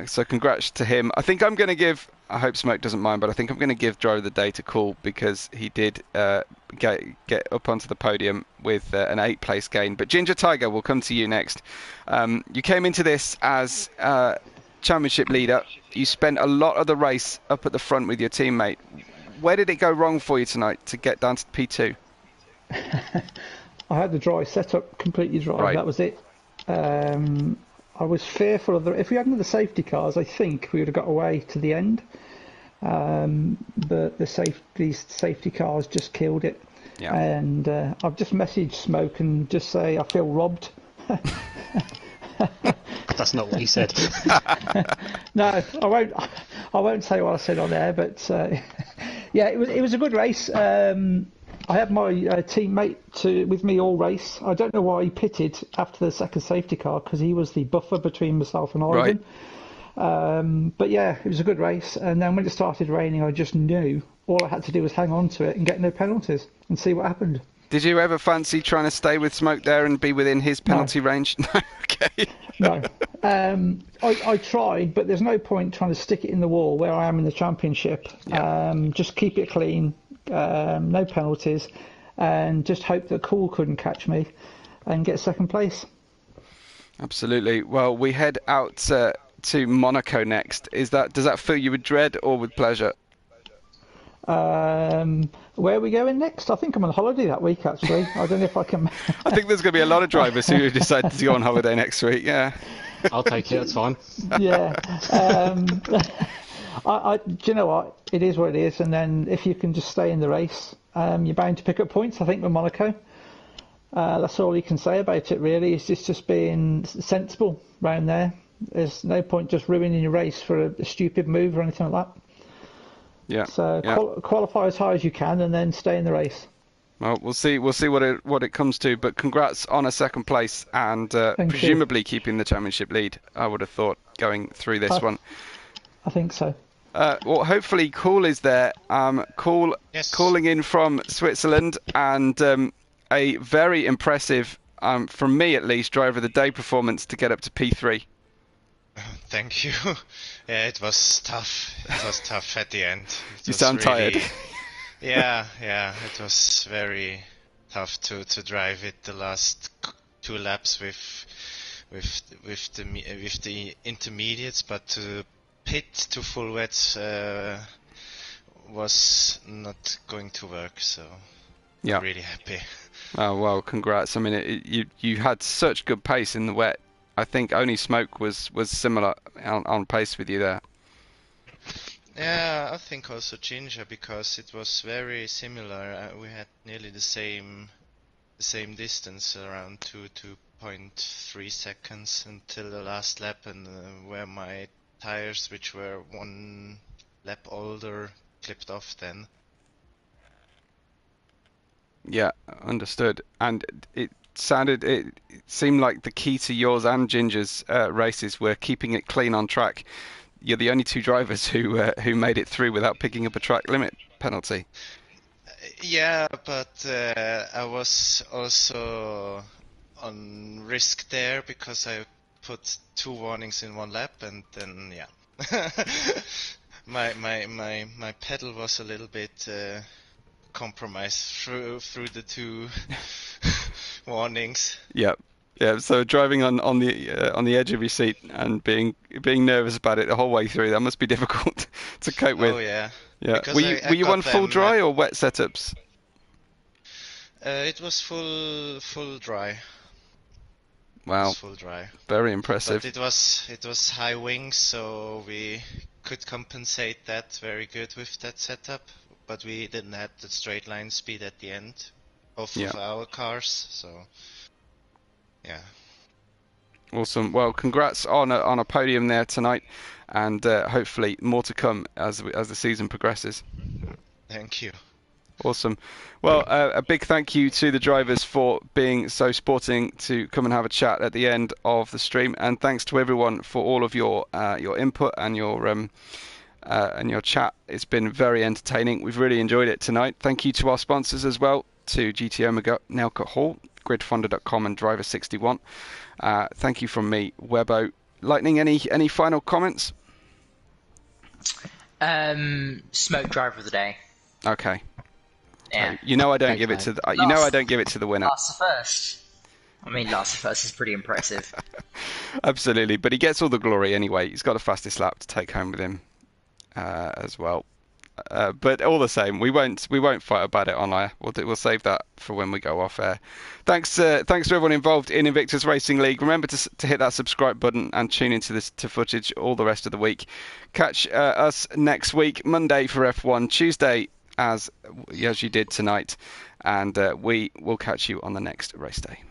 So congrats to him. I think I'm going to give, I hope Smoke doesn't mind, but I think I'm going to give Driver of the Day to Cool because he did get up onto the podium with an 8th place gain. But Ginger Tiger, we'll come to you next. You came into this as championship leader. You spent a lot of the race up at the front with your teammate. Where did it go wrong for you tonight to get down to P2? I had the dry setup completely dry. Right. That was it. I was fearful of if we hadn't the safety cars, I think we would have got away to the end. But these safety cars just killed it. Yeah. And I've just messaged Smoke and just say I feel robbed. That's not what he said. No, I won't say what I said on there, but yeah, it was a good race. I had my teammate with me all race. I don't know why he pitted after the second safety car because he was the buffer between myself and Ivan. Right. But yeah, it was a good race. And then when it started raining, I just knew all I had to do was hang on to it and get no penalties and see what happened. Did you ever fancy trying to stay with Smoke there and be within his penalty range? No, okay. No. I tried, but there's no point trying to stick it in the wall where I am in the championship. Yeah. Just keep it clean, no penalties, and just hope that Cool couldn't catch me. and get second place. Absolutely. Well, we head out to Monaco next. Does that fill you with dread or with pleasure? Where are we going next? I think I'm on holiday that week, actually. I don't know if I can. I think there's going to be a lot of drivers who decide to go on holiday next week. Yeah. I'll take it. It's fine. Yeah. Do you know what? It is what it is. And then if you can just stay in the race, you're bound to pick up points, I think, with Monaco. That's all you can say about it, really. It's just being sensible round there. There's no point just ruining your race for a stupid move or anything like that. Yeah. So qualify as high as you can and then stay in the race. Well, we'll see what it comes to. But congrats on a second place and presumably keeping the championship lead. I would have thought going through this one. I think so. Well, hopefully, Cool is there. Cool, yes. Calling in from Switzerland, and a very impressive, from me at least, driver of the day performance to get up to P3. Thank you. Yeah, it was tough. It was tough at the end. You sound tired. Yeah. It was very tough to drive it the last 2 laps with the intermediates, but to pit to full wets was not going to work. So yeah, I'm really happy. Oh well, congrats. I mean, you had such good pace in the wet. I think only Smoke was similar on pace with you there. Yeah, I think also Ginger, because it was very similar. We had nearly the same distance, around 2.3 seconds until the last lap, and where my tires, which were 1 lap older, clipped off then. Yeah, understood. And it seemed like the key to yours and Ginger's races were keeping it clean on track. You're the only 2 drivers who made it through without picking up a track limit penalty. Yeah, but I was also on risk there because I put 2 warnings in 1 lap, and then my pedal was a little bit compromised through the 2 warnings. Yeah. So driving on the edge of your seat and being nervous about it the whole way through, that must be difficult to cope with. Oh yeah. Yeah. Were you on full dry or wet setups? It was full dry. Wow. It was full dry. Very impressive. But it was high wings, so we could compensate that very good with that setup. But we didn't have the straight line speed at the end of our cars, so yeah. Awesome. Well, congrats on a podium there tonight, and hopefully more to come as the season progresses. Thank you. Awesome. Well, a big thank you to the drivers for being so sporting to come and have a chat at the end of the stream, and thanks to everyone for all of your input and your chat. It's been very entertaining. We've really enjoyed it tonight. Thank you to our sponsors as well, to GT Omega, Nelka Hall, gridfonda.com and Driver61. Thank you from me, Webbo. Lightning, any final comments? Smoke driver of the day. Okay. Yeah. You know I don't give it to the winner. Last to first. I mean, last to first is pretty impressive. Absolutely, but he gets all the glory anyway. He's got the fastest lap to take home with him as well. But all the same, we won't fight about it on air. We'll save that for when we go off air. Thanks to everyone involved in Invictus Racing League. Remember to hit that subscribe button and tune into to footage all the rest of the week. Catch us next week, Monday for F1, Tuesday as you did tonight, and we will catch you on the next race day.